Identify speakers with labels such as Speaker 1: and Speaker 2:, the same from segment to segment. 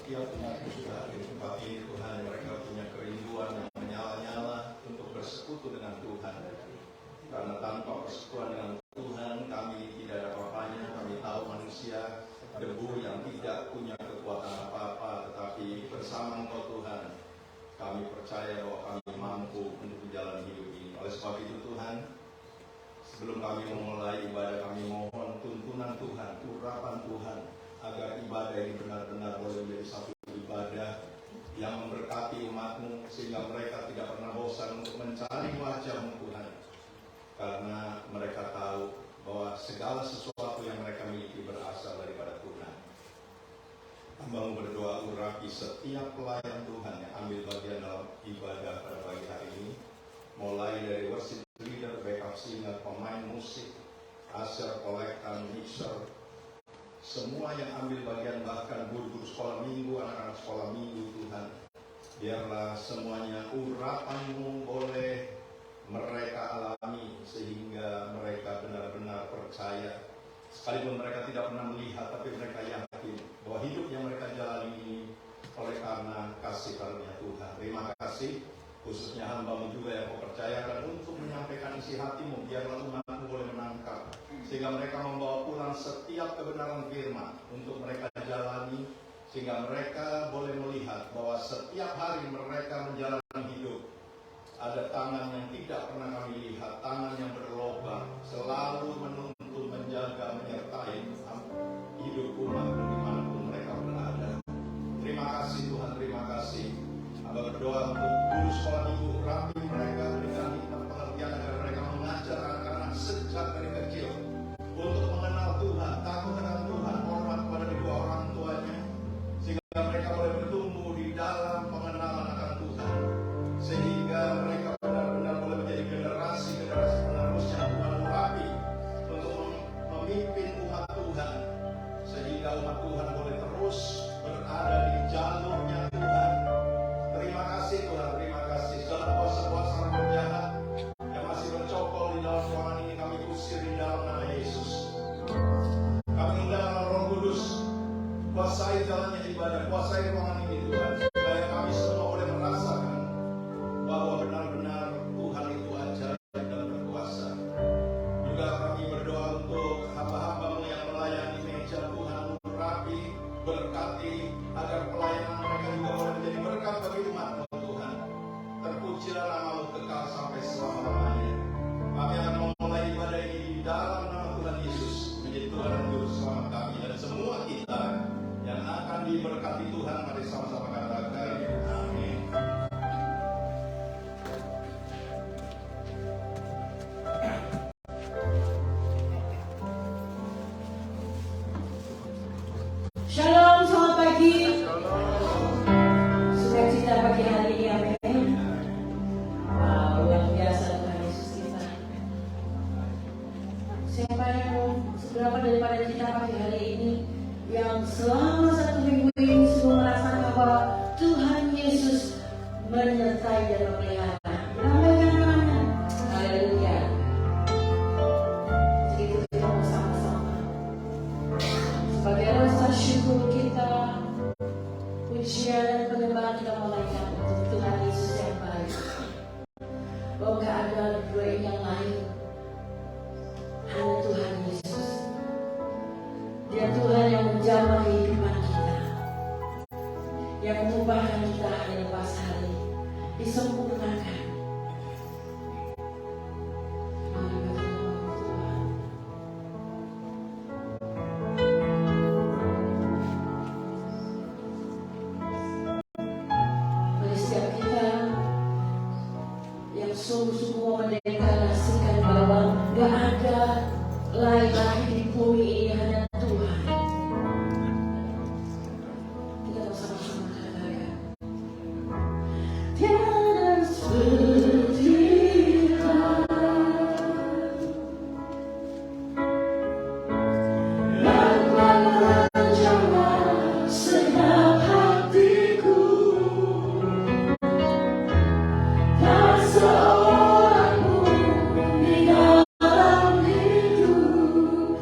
Speaker 1: setiap umat-Mu sudah hadir di tempat ini Tuhan. Mereka punya kerinduan yang menyala-nyala untuk bersekutu dengan Tuhan. Karena tanpa persekutuan dengan Tuhan kami tidak ada apa-apanya. Kami tahu manusia debu yang tidak punya kekuatan apa-apa, tetapi bersama Engkau Tuhan kami percaya bahwa kami mampu untuk menjalani hidup ini. Oleh sebab itu Tuhan, sebelum kami memulai ibadah, kami mohon tuntunan Tuhan, urapan Tuhan, agar ibadah ini benar-benar boleh menjadi satu ibadah yang memberkati umat-Mu, sehingga mereka tidak pernah bosan untuk mencari wajah-Mu Tuhan. Karena mereka tahu bahwa segala sesuatu yang mereka miliki berasal daripada Tuhan. Hamba-Mu berdoa urapi setiap pelayan Tuhan yang ambil bagian dalam ibadah pada pagi hari ini, mulai dari worship leader, backup singer, pemain musik, usher, kolektan, mixer, semua yang ambil bagian, bahkan guru-guru sekolah minggu, anak-anak sekolah minggu Tuhan. Biarlah semuanya urapan-Mu boleh mereka alami, sehingga mereka benar-benar percaya. Sekalipun mereka tidak pernah melihat, tapi mereka yakin bahwa hidup yang mereka jalani ini oleh karena kasih karunia Tuhan. Terima kasih, khususnya hamba-Mu juga yang Kau percayakan untuk menyampaikan isi hati-Mu. Biarlah umat-Mu boleh menangkap, sehingga mereka membawa pulang setiap kebenaran firman untuk mereka jalani, sehingga mereka boleh melihat bahwa setiap hari mereka menjalani hidup, ada tangan yang tidak pernah kami lihat, tangan yang berlobang, selalu menuntun, menjaga, menyertai hidup umat-Mu dimanapun mereka berada. Terima kasih Tuhan, terima kasih. Hamba berdoa untuk guru sekolah minggu, rapi mereka, berikan hikmat pengertian agar mereka mengajar anak-anak sejak dari kecil untuk mengenal Tuhan, takut akan Tuhan, hormat kepada kedua orang tuanya, sehingga mereka boleh bertumbuh di dalam pengenalan akan Tuhan, sehingga mereka benar-benar boleh menjadi generasi-generasi penerus yang Tuhan urapi untuk memimpin umat Tuhan, sehingga umat Tuhan boleh terus berada di jalurnya Tuhan. Terima kasih Tuhan, terima kasih. Segala kuasa-kuasa roh jahat yang masih bercokol di dalam ruangan ini kami usir di dalam nama Yesus. Kami undang Roh Kudus, kuasai jalannya ibadah, kuasai ruangan ini Tuhan, supaya kami semua boleh merasakan bahwa benar-benar Tuhan itu ajaib dan berkuasa. Juga kami berdoa untuk hamba-hamba-Mu yang melayani meja Tuhan, urapi, berkati, agar pelayanan mereka juga boleh menjadi berkat bagi umat-Mu Tuhan. Terpujilah nama-Mu kekal sampai selama-lamanya. Kami akan memulai ibadah ini di dalam nama Tuhan Yesus, menjadi Tuhan dan Juru Selamat kami, dan semua kita yang akan diberkati Tuhan. Mari sama-sama katakan amin.
Speaker 2: Shalom, selamat pagi. Sukacita pagi hari ini, amin. Wow, luar biasa Tuhan Yesus kita. Siapa yang seberapa daripada kita pagi hari ini yang selama satu minggu ini semua merasakan bahwa Tuhan Yesus menyertai dan memelihara. Ramaikan tangannya. Haleluya. Jadi kita mau sama-sama sebagai rasa syukur kita, pujian dan penyembahan kita menaikkan untuk Tuhan Yesus yang baik. Bahwa gak ada dua yang lain, hanya Tuhan Yesus. Dia Tuhan yang menjamah kehidupan kita, yang mengubahkan kita hari lepas hari, disempurnakan. Mari berdoa Tuhan. Bagi setiap kita yang sungguh-sungguh mendeklarasikan bahwa gak ada lain lagi di bumi ini, hanya Tuhan. Kita mau sama-sama katakan. Tiada seperti Tuhan, yang menjamah segenap hatiku. Tak seorang pun di dalam hidup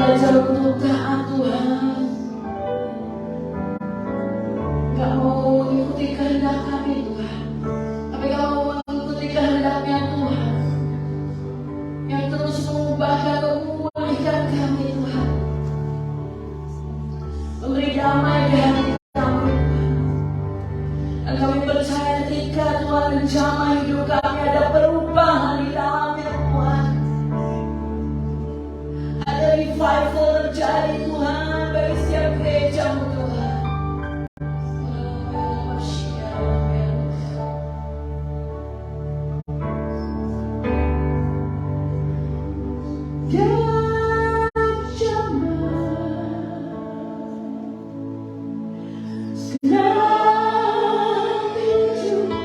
Speaker 2: Belajar untuk taat Tuhan, gak mau mengikuti kehendak kami Tuhan, tapi kami mau mengikuti kehendaknya Tuhan, yang terus mengubahkan dan memulihkan kami Tuhan, memberi damai di hati kami Tuhan. Dan kami percaya ketika Tuhan menjamah hidup kami, ada perubahan di dalamnya Tuhan. Ada revival terjadi Tuhan bagi setiap gereja-Mu Tuhan. Senang hidupku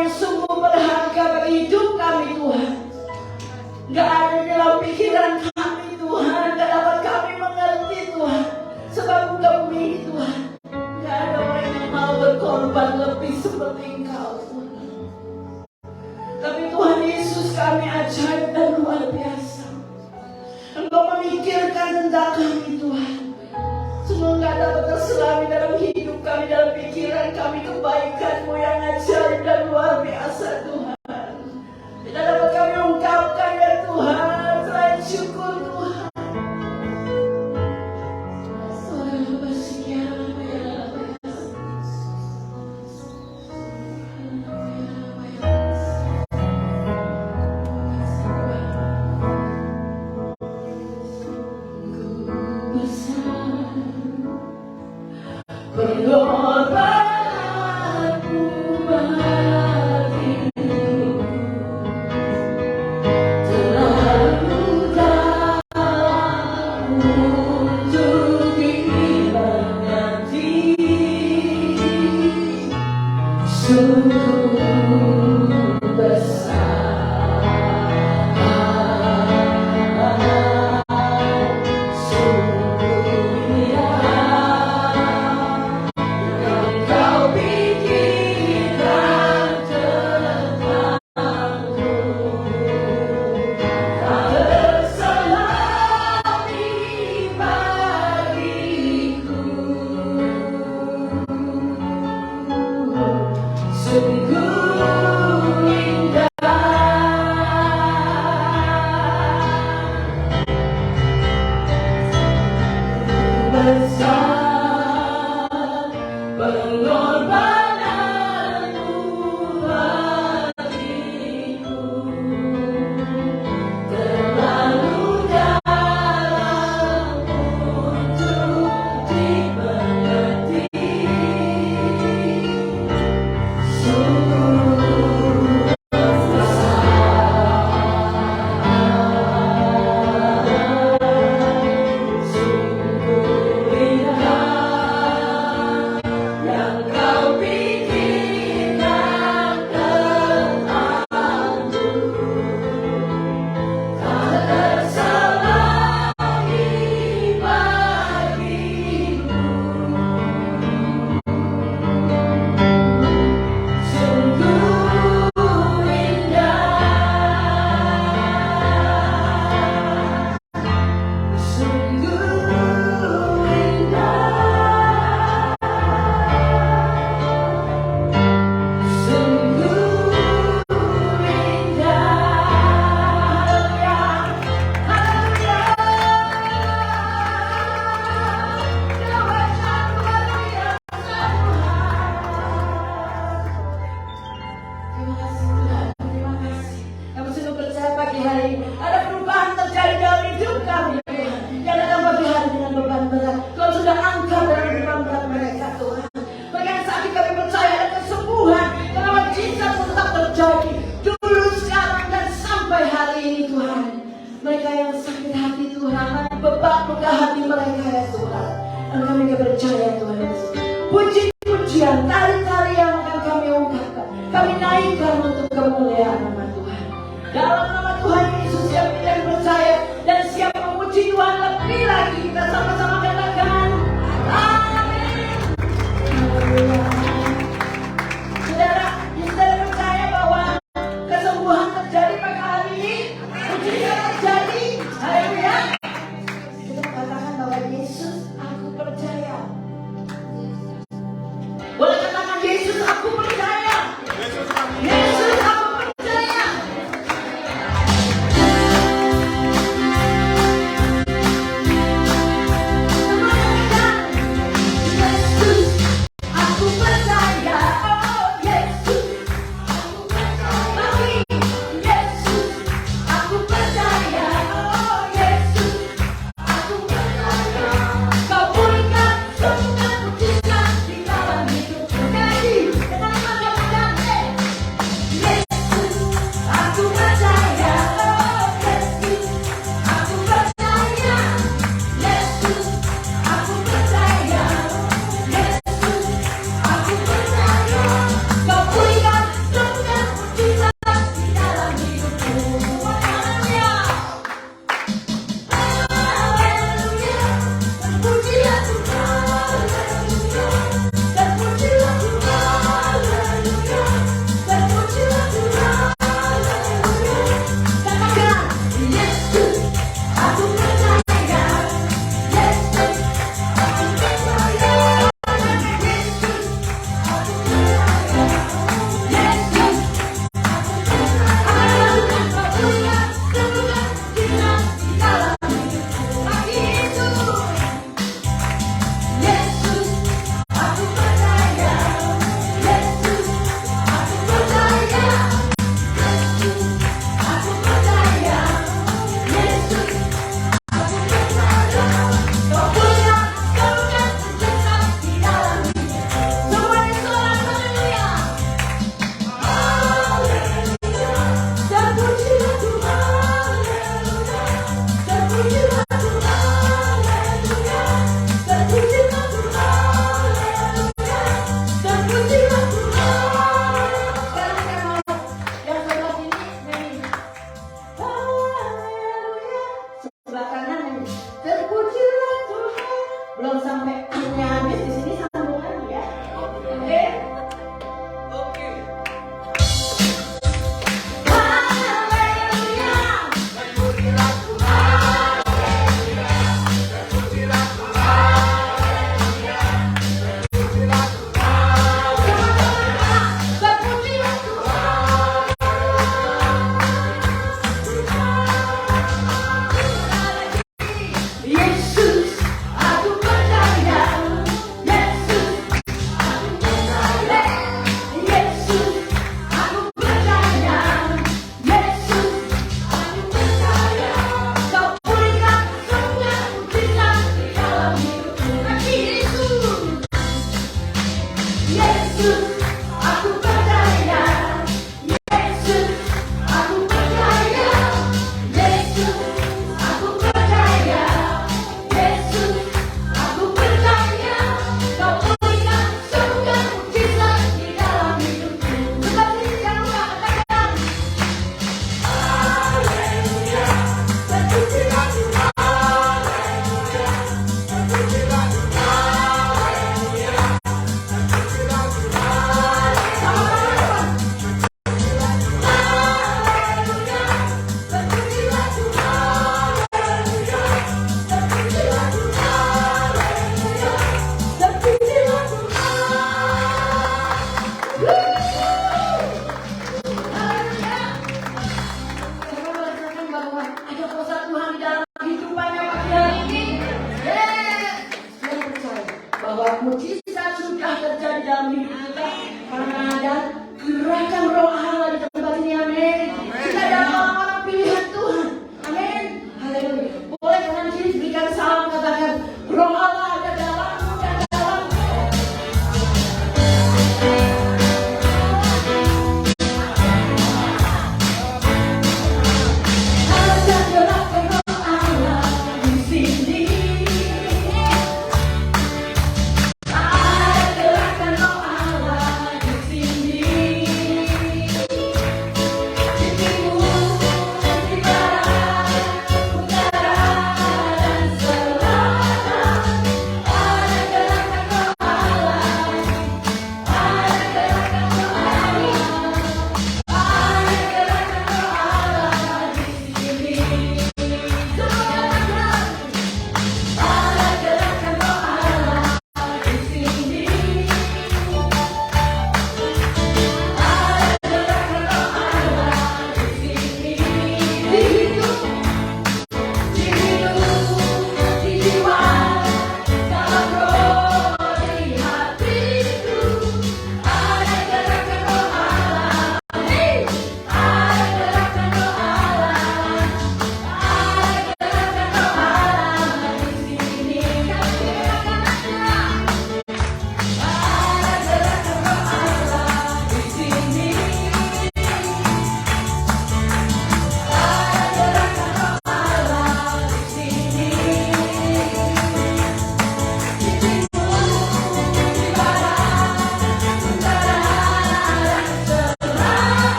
Speaker 2: yang sungguh berharga bagi hidup kami Tuhan. Gak ada dalam pikiran kami Tuhan, gak dapat kami mengerti Tuhan. Sebab Engkau ini Tuhan, gak ada orang yang mau berkorban lebih seperti Engkau Tuhan. Tapi Tuhan Yesus, kami ajaib dan luar biasa. Engkau memikirkan tentang kami Tuhan. Semua gak dapat terselami dalam hidup kami, dalam pikiran kami, kebaikan-Mu yang ajaib dan luar biasa Tuhan. Tidak dapat kami ungkapkan ya Tuhan, selain syukur Tuhan.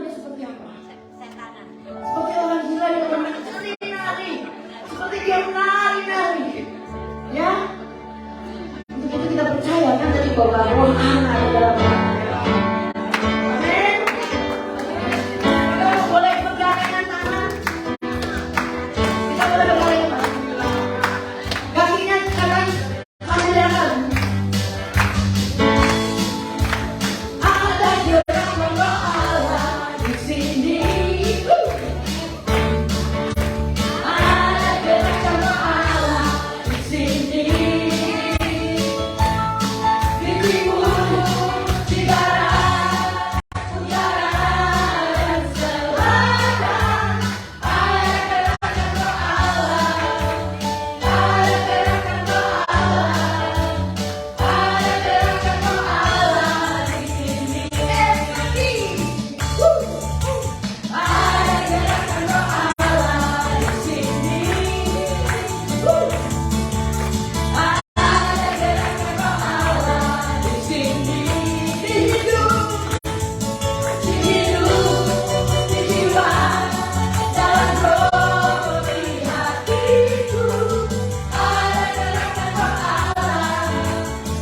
Speaker 2: dia seperti apa? Seperti orang gila yang menari-nari, seperti dia menari-nari. Ya, untuk itu kita percaya kan tadi bahwa roh Allah ada dalam kita. Amin. Kita boleh bergandengan tangan. Kita boleh bergandengan tangan. Kakinya kanan, kanan. Ada gerakan roh Allah di sini. Ada gerakan roh Allah di sini. Di timur, di barat, utara dan selatan. Ada gerakan roh Allah. Ada gerakan roh Allah. Ada gerakan roh Allah di sini. Ada gerakan roh Allah di sini. Ada gerakan roh Allah di sini. Di hidup, di jiwa, dalam roh, di hatiku. Ada gerakan roh Allah.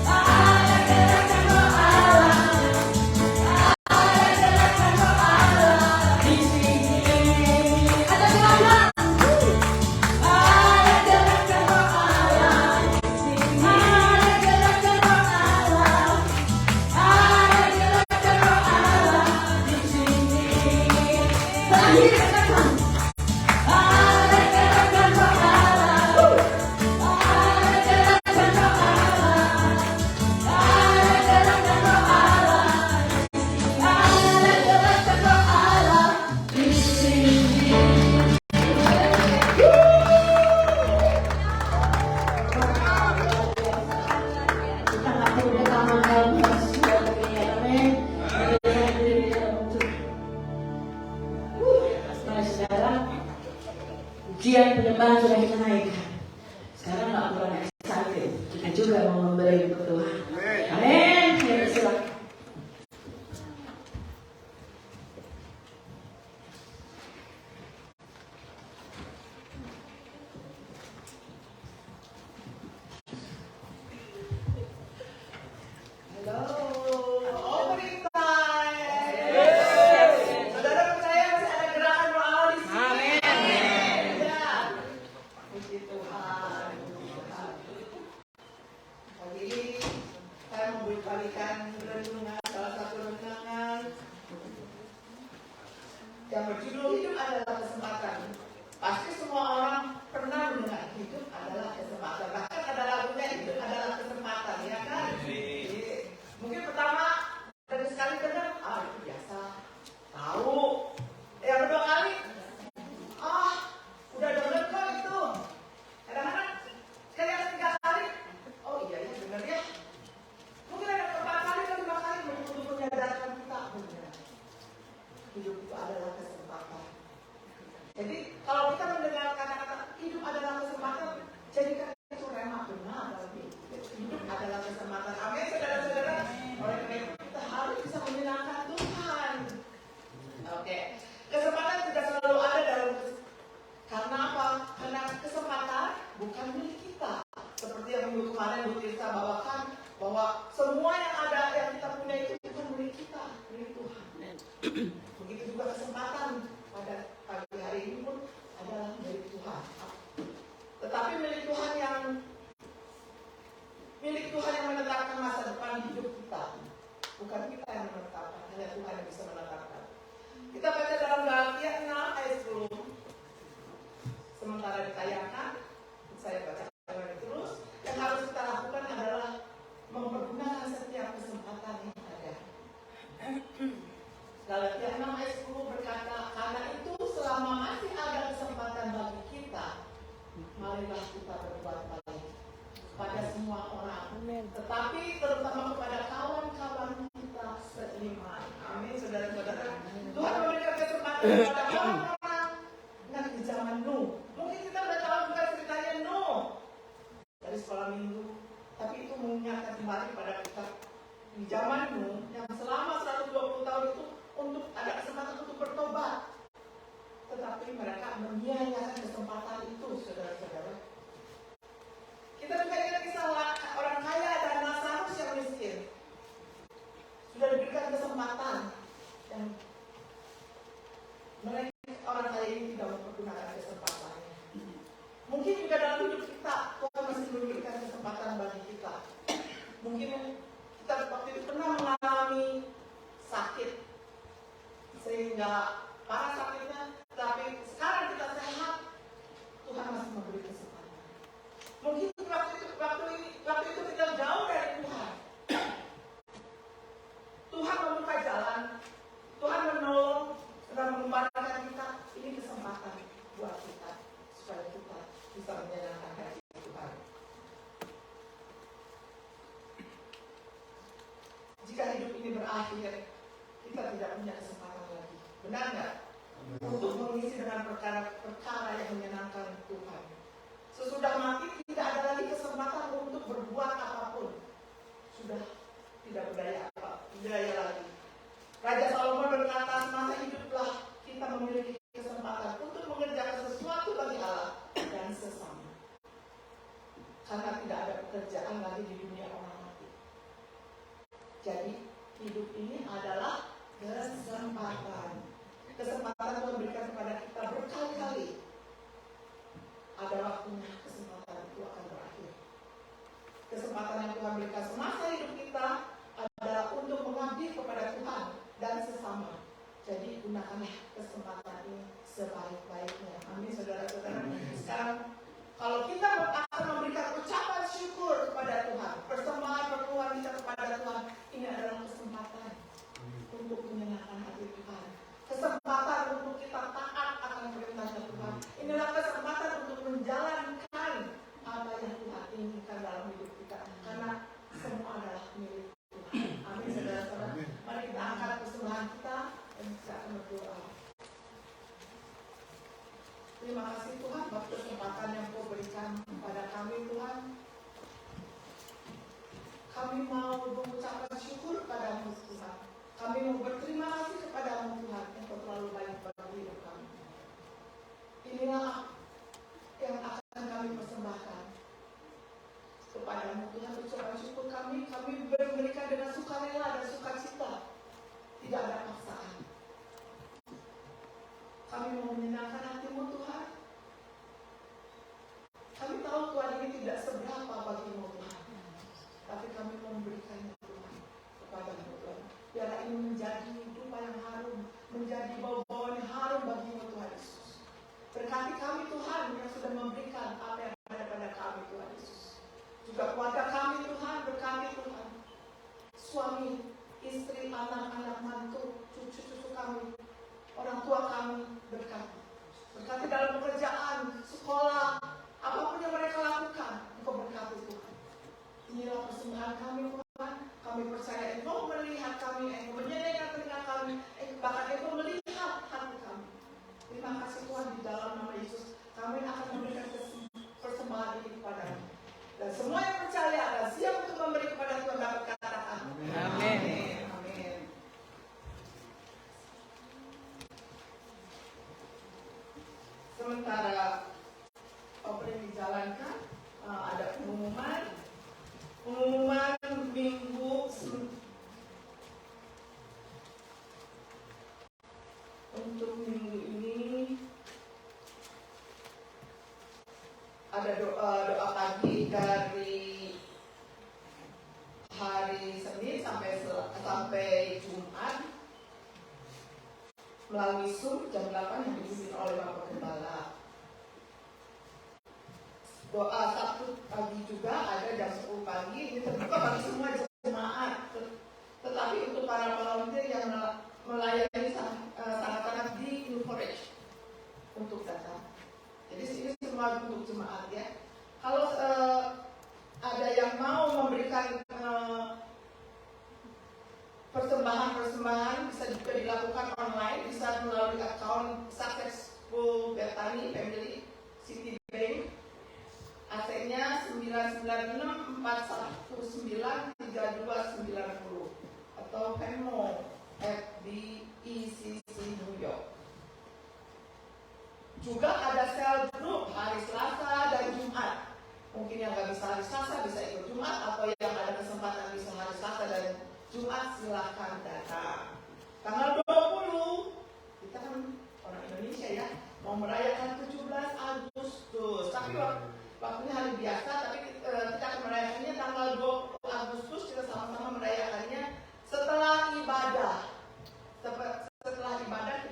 Speaker 2: Ada gerakan roh Allah. Ada gerakan roh Allah di sini. Ada gerakan. Ada gerakan roh Allah di sini. Ada gerakan roh Allah. Ada gerakan roh Allah di sini. Terakhir katakan. Ada gerakan roh Allah. Ada gerakan roh Allah. Ada gerakan roh Allah. Ada gerakan roh Allah di sini. Kita nggak perlu rekaman lagi, sudah begini, amin. Mari saudara, ujian penyembahan sudah kita naikkan. Sekarang nggak kurang excited. Kita juga mau memberi untuk Tuhan. Amin. Ya, silakan.
Speaker 3: Opening time. Saudara percaya masih ada gerakan roh Allah di sini? Ya. Puji Tuhan. Pagi ini saya memberikan renungan, salah satu renungan yang berjudul hidup adalah kesempatan. Pasti semua orang pernah mendengar hidup adalah kesempatan. Bahkan ada lagunya hidup adalah kesempatan, ya kan? Mungkin pertama dari sekali dengar, itu biasa, tahu. Yang kedua kali, udah denger kok itu. Kadang-kadang sekali yang ketiga kali, oh iya ya bener ya. Mungkin ada keempat kali, kelima kali untuk menyadarkan kita benar. Hidup itu adalah kesempatan. Jadi kalau kita mendengar kata-kata hidup adalah kesempatan, jadikan itu rema benar. Hidup adalah kesempatan. Amin, saudara-saudara. Oleh karena itu kita harus bisa menyenangkan Tuhan. Oke. Kesempatan tidak selalu ada dalam karena apa? Karena kesempatan bukan milik kita. Seperti yang minggu kemarin Bu Tirsa bawakan bahwa semua yang ada yang kita punya itu bukan milik kita, milik Tuhan. Begitu juga kesempatan pada pagi hari ini pun adalah milik Tuhan. Tetapi milik Tuhan yang menetapkan masa depan hidup kita, bukan kita yang menetapkan, hanya Tuhan yang bisa menetapkan. Kita baca dalam Galatia 6 ayat 10. Sementara ditayangkan, saya baca lagi terus. Yang harus kita lakukan adalah mempergunakan setiap kesempatan yang ada. Galatia 6 ayat 10 berkata, karena itu selama masih ada kesempatan bagi kita, marilah kita berbuat baik pada semua orang, tetapi terutama kepada kawan-kawan kita seiman. Amin, saudara-saudara. Tuhan memberikan kesempatan kepada orang-orang yang di zaman Nuh. Mungkin kita sudah tahu bukan ceritanya Nuh dari sekolah minggu, tapi itu mengingatkan kembali pada kita di zaman Nuh yang selama 120 tahun itu untuk ada kesempatan untuk sehingga parah sakitnya, tapi sekarang kita sehat, Tuhan masih memberi kesempatan. Mungkin waktu itu kita jauh dari Tuhan. Tuhan membuka jalan, Tuhan menolong dan mengembalikan kita. Ini kesempatan buat kita supaya kita bisa menyenangkan hati Tuhan. Jika hidup ini berakhir, kita tidak punya kesempatan lagi. Benar nggak? Untuk mengisi dengan perkara-perkara yang menyenangkan Tuhan. Sesudah mati tidak ada lagi kesempatan untuk berbuat apapun. Sudah tidak berdaya lagi. Raja Salomo berkata, semasa hiduplah kita memiliki kesempatan untuk mengerjakan sesuatu bagi Allah dan sesama. Karena tidak ada pekerjaan lagi di dunia orang mati. Jadi hidup ini adalah kesempatan. Kesempatan Tuhan berikan kepada kita berkali-kali. Ada waktunya kesempatan itu akan berakhir. Kesempatan yang Tuhan berikan semasa hidup kita adalah untuk mengabdi kepada Tuhan dan sesama. Jadi gunakanlah kesempatan ini sebaik-baiknya. Amin, saudara-saudara. Sekarang kalau kita akan memberikan ucapan syukur kepada Tuhan, persembahan perpuluhan kita kepada Tuhan, ini adalah kesempatan untuk menyenangkan hati Tuhan. Kesempatan untuk kita taat akan perintahnya Tuhan. Inilah kesempatan untuk menjalankan apa yang Tuhan inginkan dalam hidup kita. Karena semua adalah milik Tuhan. Amin, saudara-saudara. Mari kita angkat persembahan kita dan kita akan berdoa. Terima kasih Tuhan buat kesempatan yang Kau berikan kepada kami Tuhan. Kami mau mengucapkan syukur kepada-Mu Tuhan. Kami mau berterima kasih kepada-Mu Tuhan yang Kau terlalu baik bagi hidup kami. Inilah yang akan kami persembahkan kepada-Mu Tuhan. Ucapan syukur kami memberikan dengan sukarela dan sukacita. Tidak ada paksaan. Kami mau menyenangkan hati-Mu Tuhan. Kami tahu Tuhan ini tidak seberapa bagi-Mu Tuhan. Tapi kami mau memberikannya Tuhan kepada-Mu Tuhan. Biarlah ini menjadi dupa yang harum, menjadi bau-bauan yang harum bagi-Mu Tuhan Yesus. Berkati kami Tuhan yang sudah memberikan apa yang ada pada kami Tuhan Yesus. Juga keluarga kami Tuhan, berkati Tuhan. Suami, istri, anak-anak, mantu, cucu-cucu kami, orang tua kami, berkati. Berkati dalam pekerjaan, sekolah, apapun yang mereka lakukan, Engkau berkati Tuhan. Inilah persembahan kami Tuhan. Kami percaya Engkau melihat kami, Engkau menyenangkan telinga kami, bahkan Engkau melihat hati kami. Terima kasih Tuhan, di dalam nama Yesus kami akan memberikan persembahan ini kepada-Mu. Dan semua yang percaya dan siap untuk memberi kepada Tuhan dapat katakan amin. Amin. Sementara opening dijalankan, ada pengumuman minggu untuk minggu ini ada doa pagi dari hari Senin sampai Jumat melalui Zoom jam 8 yang dipimpin oleh Bapak Gembala. Doa Sabtu pagi juga ada jam 10 pagi. Ini terbuka bagi semua jemaat. Tetapi untuk para volunteer yang melayani sangat-sangat di encourage untuk datang. Jadi ini semua untuk jemaat ya. Kalau ada yang mau memberikan persembahan bisa juga dilakukan online, bisa melalui akun Successful Bethany Family Citibank. AC-nya 99641932990 atau Venmo FBECC New York. Juga ada sel group hari Selasa dan Jumat. Mungkin yang nggak bisa hari Selasa bisa ikut Jumat, atau yang ada kesempatan bisa hari Selasa dan Jumat silahkan datang. Tanggal 20 kita kan orang Indonesia ya mau merayakan 17 Agustus. Tapi waktunya hari biasa, tapi kita akan merayakannya tanggal 20 Agustus. Kita sama-sama merayakannya setelah ibadah. Setelah ibadah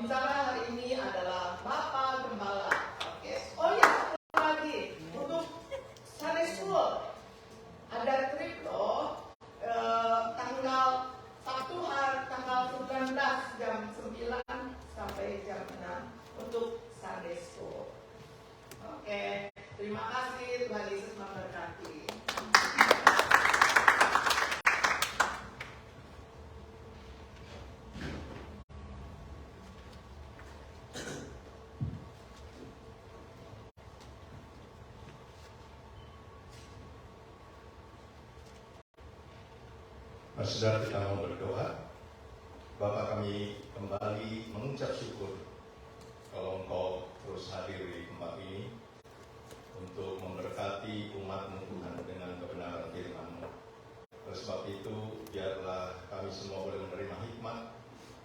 Speaker 3: Pembicara hari ini adalah Bapak Gembala. Oke. Oh ya, satu lagi untuk Sunday School ada trip loh, tanggal Sabtu tanggal 19 jam 9 sampai jam 6 untuk Sunday School. Oke, terima kasih, Tuhan Yesus memberkati.
Speaker 1: Saudara, kita mau berdoa. Bapak, kami kembali mengucap syukur kalau Engkau terus hadir di tempat ini untuk memberkati umat-Mu Tuhan dengan kebenaran firman-Mu. Oleh sebab itu, biarlah kami semua boleh menerima hikmat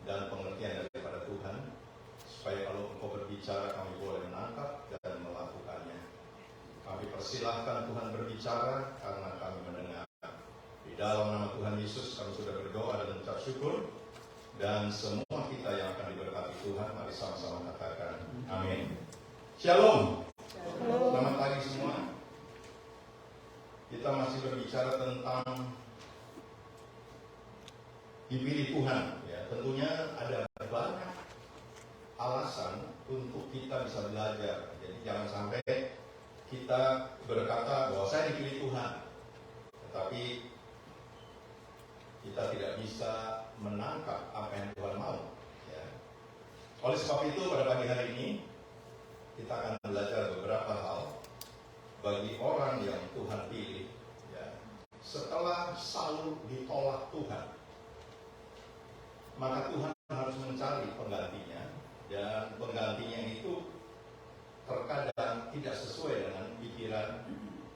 Speaker 1: dan pengertian daripada Tuhan, supaya kalau Engkau berbicara kami boleh menangkap dan melakukannya. Kami persilahkan Tuhan berbicara karena kami mendengar. Di dalam nama Tuhan Yesus kami sudah berdoa dan mengucap syukur, dan semua kita yang akan diberkati Tuhan, mari sama-sama katakan amin. Shalom. Selamat pagi semua. Kita masih berbicara tentang dipilih Tuhan. Ya, tentunya ada banyak alasan untuk kita bisa belajar. Jadi jangan sampai kita berkata bahwa saya dipilih Tuhan, tetapi kita tidak bisa menangkap apa yang Tuhan mau. Ya. Oleh sebab itu pada pagi hari ini kita akan belajar beberapa hal bagi orang yang Tuhan pilih. Ya. Setelah Saul ditolak Tuhan, maka Tuhan harus mencari penggantinya, dan penggantinya itu terkadang tidak sesuai dengan pikiran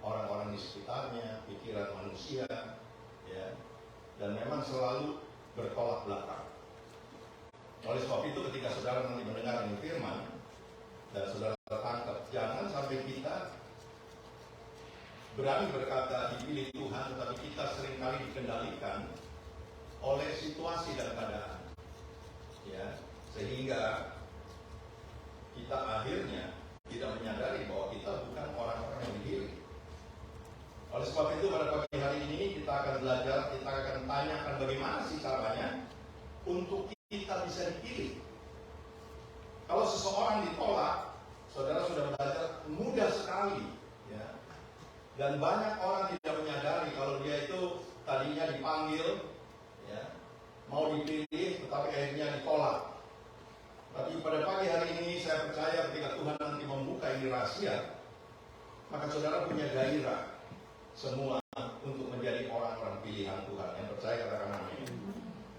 Speaker 1: orang-orang di sekitarnya, pikiran manusia, ya. Dan memang selalu bertolak belakang. Oleh sebab itu ketika saudara nanti mendengar ini firman dan saudara tertangkap, jangan sampai kita berani berkata dipilih Tuhan, tetapi kita seringkali dikendalikan oleh situasi dan keadaan, ya, sehingga kita akhirnya tidak menyadari bahwa kita bukan orang-orang yang dipilih. Oleh sebab itu pada pagi hari ini kita akan belajar, kita akan tanyakan bagaimana sih caranya untuk kita bisa dipilih. Kalau seseorang ditolak, saudara sudah belajar, mudah sekali, ya. Dan banyak orang tidak menyadari kalau dia itu tadinya dipanggil, ya, mau dipilih, tetapi akhirnya ditolak. Tapi pada pagi hari ini saya percaya ketika Tuhan nanti membuka ini rahasia, maka saudara punya gairah semula untuk menjadi orang-orang pilihan Tuhan. Yang percaya katakan amin.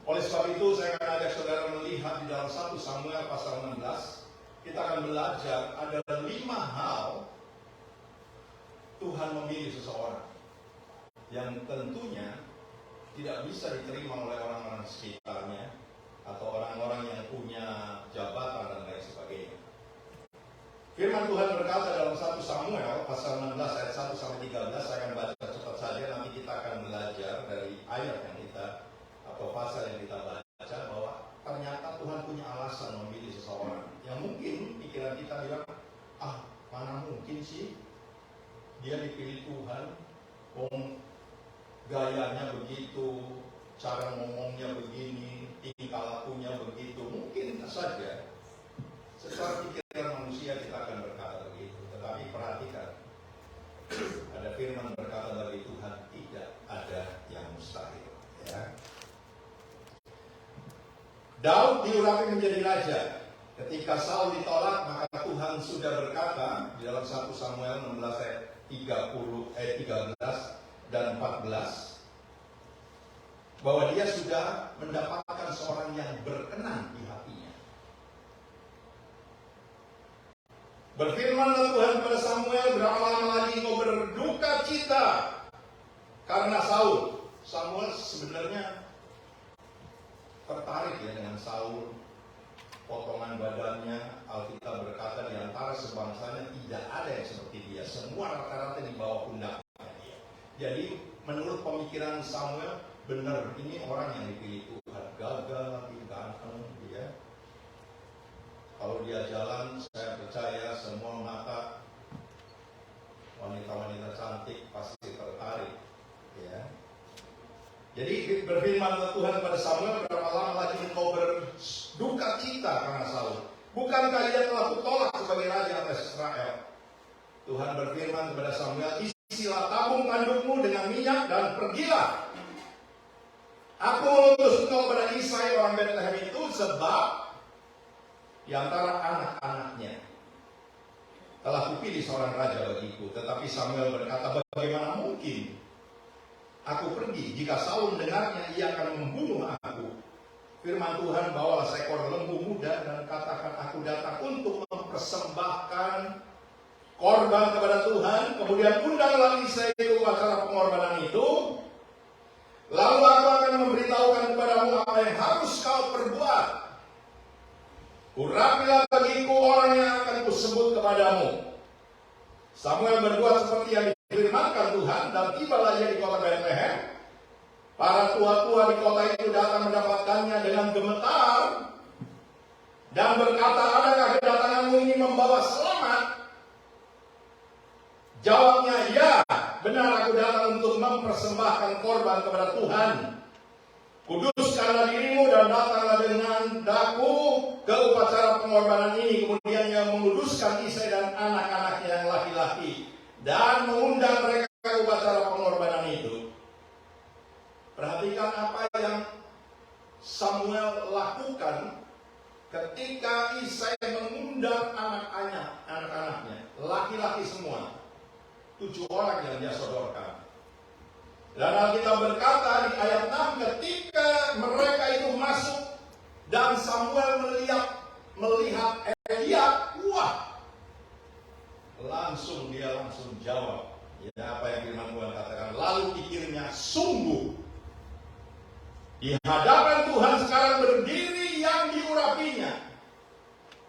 Speaker 1: Oleh sebab itu saya akan ajak saudara melihat di dalam 1 Samuel pasal 16. Kita akan belajar ada 5 hal Tuhan memilih seseorang yang tentunya tidak bisa diterima oleh orang-orang sekitarnya atau orang-orang yang punya jabatan dan lain sebagainya. Firman Tuhan berkata dalam 1 Samuel pasal 16 ayat 1 sampai 13, saya akan baca cepat saja, nanti kita akan belajar dari ayat yang kita atau pasal yang kita baca bahwa ternyata Tuhan punya alasan memilih seseorang yang mungkin pikiran kita bilang, mana mungkin sih dia dipilih Tuhan, gayanya begitu, cara ngomongnya begini, tingkah lakunya begitu. Mungkin saja secara pikiran manusia kita akan berkata begitu, tetapi perhatikan, ada firman berkata bagi Tuhan tidak ada yang mustahil. Ya. Daud diurapi menjadi raja. Ketika Saul ditolak, maka Tuhan sudah berkata di dalam 1 Samuel 16 ayat 13 dan 14 bahwa dia sudah mendapatkan seorang yang berkenan di hatinya. Berfirmanlah Tuhan pada Samuel, berapa lama lagi engkau berduka cita karena Saul. Samuel sebenarnya tertarik ya dengan Saul. Potongan badannya, Alkitab berkata di antara sebangsanya tidak ada yang seperti dia. Semua rata-rata di bawah pundaknya dia. Jadi menurut pemikiran Samuel, benar ini orang yang dipilih Tuhan. Gagah, ganteng, dia. dia jalan, saya percaya semua mata wanita-wanita cantik pasti tertarik. Ya. Jadi berfirman Tuhan kepada Samuel, berapa lama lagi engkau berduka cita karena Saul? Bukankah ia telah kutolak sebagai raja atas Israel? Tuhan berfirman kepada Samuel, isilah tabung tandukmu dengan minyak dan pergilah. Aku mengutus engkau kepada Isai orang Bethlehem itu sebab di antara anak-anaknya telah kupilih seorang raja bagiku. Tetapi Samuel berkata, bagaimana mungkin aku pergi? Jika Saul mendengarnya, ia akan membunuh aku. Firman Tuhan, bawalah seekor lembu muda dan katakan aku datang untuk mempersembahkan korban kepada Tuhan. Kemudian undanglah Isai ke upacara pengorbanan itu. Lalu aku akan memberitahukan kepadamu apa yang harus kau perbuat. Urapilah bagiku orang yang akan kusebut kepadamu. Samuel berbuat seperti yang difirmankan Tuhan, dan tibalah ia di kota Bethlehem. Para tua-tua di kota itu datang mendapatkannya dengan gemetar dan berkata, adakah kedatanganmu ini membawa selamat? Jawabnya, ya, benar aku datang untuk mempersembahkan korban kepada Tuhan. Kuduskanlah dirimu dan datanglah dengan daku ke upacara pengorbanan ini. Kemudian ia menguduskan Isai dan anak-anaknya yang laki-laki dan mengundang mereka ke upacara pengorbanan itu. Perhatikan apa yang Samuel lakukan ketika Isai mengundang anak-anaknya, laki-laki semua. 7 orang yang dia sodorkan. Dan Alkitab berkata di ayat 6, ketika mereka itu masuk dan Samuel melihat Eliab, wah, langsung jawab. Ya, apa yang firman Tuhan katakan. Lalu pikirnya, sungguh di hadapan Tuhan sekarang berdiri yang diurapinya.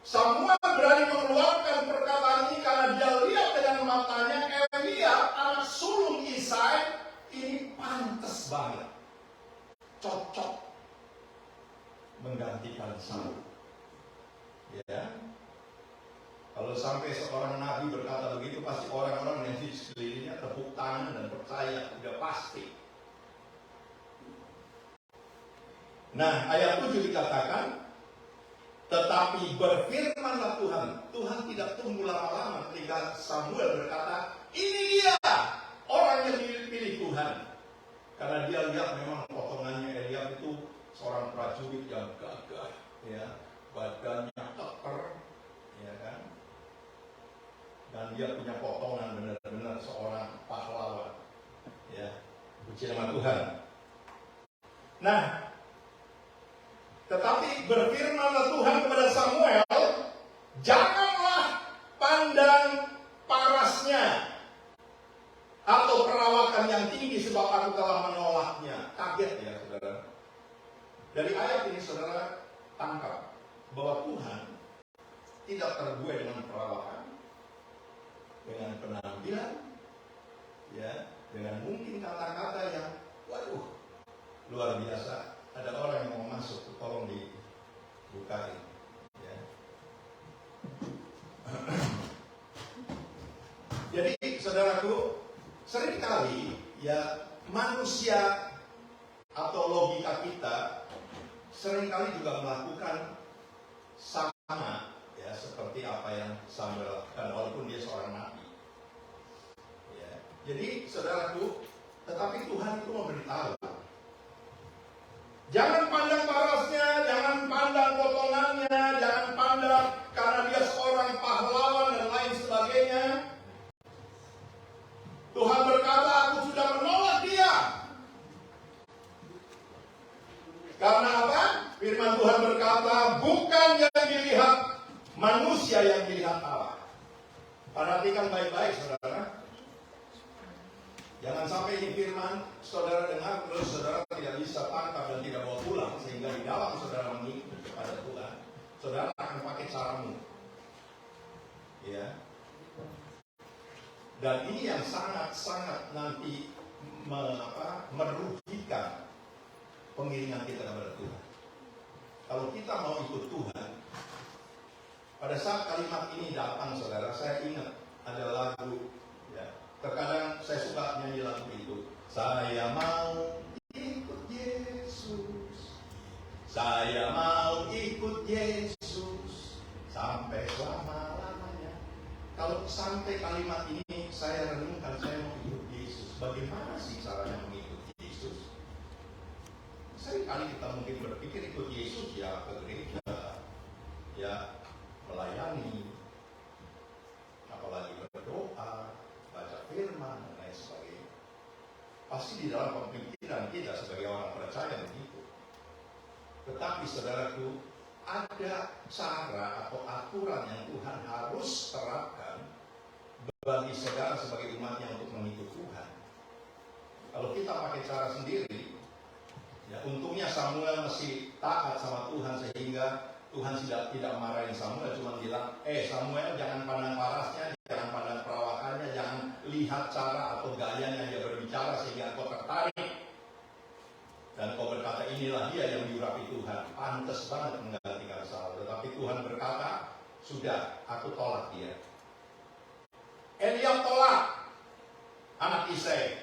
Speaker 1: Samuel berani mengeluarkan perkataan ini karena dia lihat dengan matanya Eliab, anak sulung Isai, ini pantas banget, cocok menggantikan Saul. Ya, kalau sampai seorang nabi berkata begitu, pasti orang-orang yang di sekelilingnya tepuk tangan dan percaya, udah pasti. Nah, ayat 7 dikatakan, tetapi berfirmanlah Tuhan. Tuhan tidak tunggu lama-lama ketika Samuel berkata, ini dia orang yang dipilih Tuhan. Karena dia lihat memang potongannya Eliab itu seorang prajurit yang gagah, ya, badannya keker, ya kan, dan dia punya potongan benar-benar seorang pahlawan, ya, puji nama Tuhan. Nah, tetapi berfirmanlah Tuhan kepada Samuel, janganlah pandang parasnya atau perawakan yang tinggi sebab aku telah menolaknya. Kaget ya saudara. Dari ayat ini saudara tangkap bahwa Tuhan tidak terbuai dengan perawakan, dengan penampilan, ya, dengan mungkin kata-kata yang waduh luar biasa. Ada orang yang mau masuk, tolong dibukain. Ya. Jadi saudaraku, seringkali ya manusia atau logika kita seringkali juga melakukan sama ya seperti apa yang Samuel lakukan walaupun dia seorang nabi. Ya. Jadi saudaraku, tetapi Tuhan itu memberitahu. Jangan pandang parasnya, jangan pandang potongannya, jangan pandang karena dia seorang pahlawan dan lain sebagainya. Tuhan berkata, aku sudah menolak dia. Karena apa? Firman Tuhan berkata, bukan yang dilihat manusia yang dilihat Allah. Perhatikan baik-baik saudara. Jangan sampai ini firman saudara dengar terus saudara tidak bisa tangkap dan tidak bawa pulang, sehingga di dalam saudara mengikuti kepada Tuhan, saudara akan pakai caramu. Ya. Dan ini yang sangat-sangat nanti merugikan pengiringan kita kepada Tuhan. Kalau kita mau ikut Tuhan, pada pada saat kalimat ini datang, saudara, saya ingat ada lagu, ya. Terkadang saya suka nyanyi lagu itu. Saya mau ikut Yesus, saya mau ikut Yesus sampai selama-lamanya. Kalau sampai kalimat ini saya renungkan, saya mau ikut Yesus. Bagaimana sih caranya mengikuti Yesus? Seringkali kita mungkin berpikir ikut Yesus ya ke gereja, ya melayani, apalagi berdoa, baca firman dan lain sebagainya. Pasti di dalam pemikiran kita sebagai orang percaya begitu. Tetapi saudaraku, ada cara atau aturan yang Tuhan harus terapkan bagi saudara sebagai umatnya untuk mengikut Tuhan. Kalau kita pakai cara sendiri, ya untungnya Samuel masih taat sama Tuhan sehingga Tuhan tidak marahin Samuel, cuma bilang, Samuel jangan pandang parasnya, jangan pandang perawakannya, jangan lihat cara atau gayanya dia berbicara sehingga kau tertarik. Dan kau berkata, inilah dia yang diurapi Tuhan, pantas banget menggantikan Saul. Tetapi Tuhan berkata, sudah, aku tolak dia. Eliab tolak anak Isai.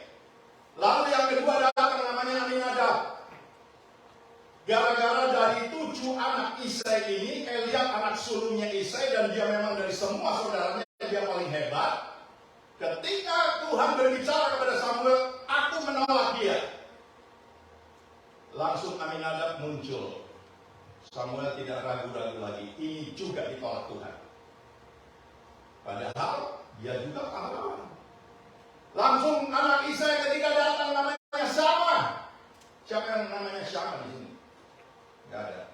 Speaker 1: Lalu yang kedua datang namanya Aminadab. Gara-gara dari 7 anak Isai ini, Eliab anak sulungnya Isai, dan dia memang dari semua saudaranya dia paling hebat. Ketika Tuhan berbicara kepada Samuel, aku menolak dia. Langsung Aminadab muncul. Samuel tidak ragu-ragu lagi. Ini juga ditolak Tuhan. Padahal dia juga pahlawan. Langsung anak Isai ketika datang namanya Syama. Siapa yang namanya Syama di sini? Tidak ada.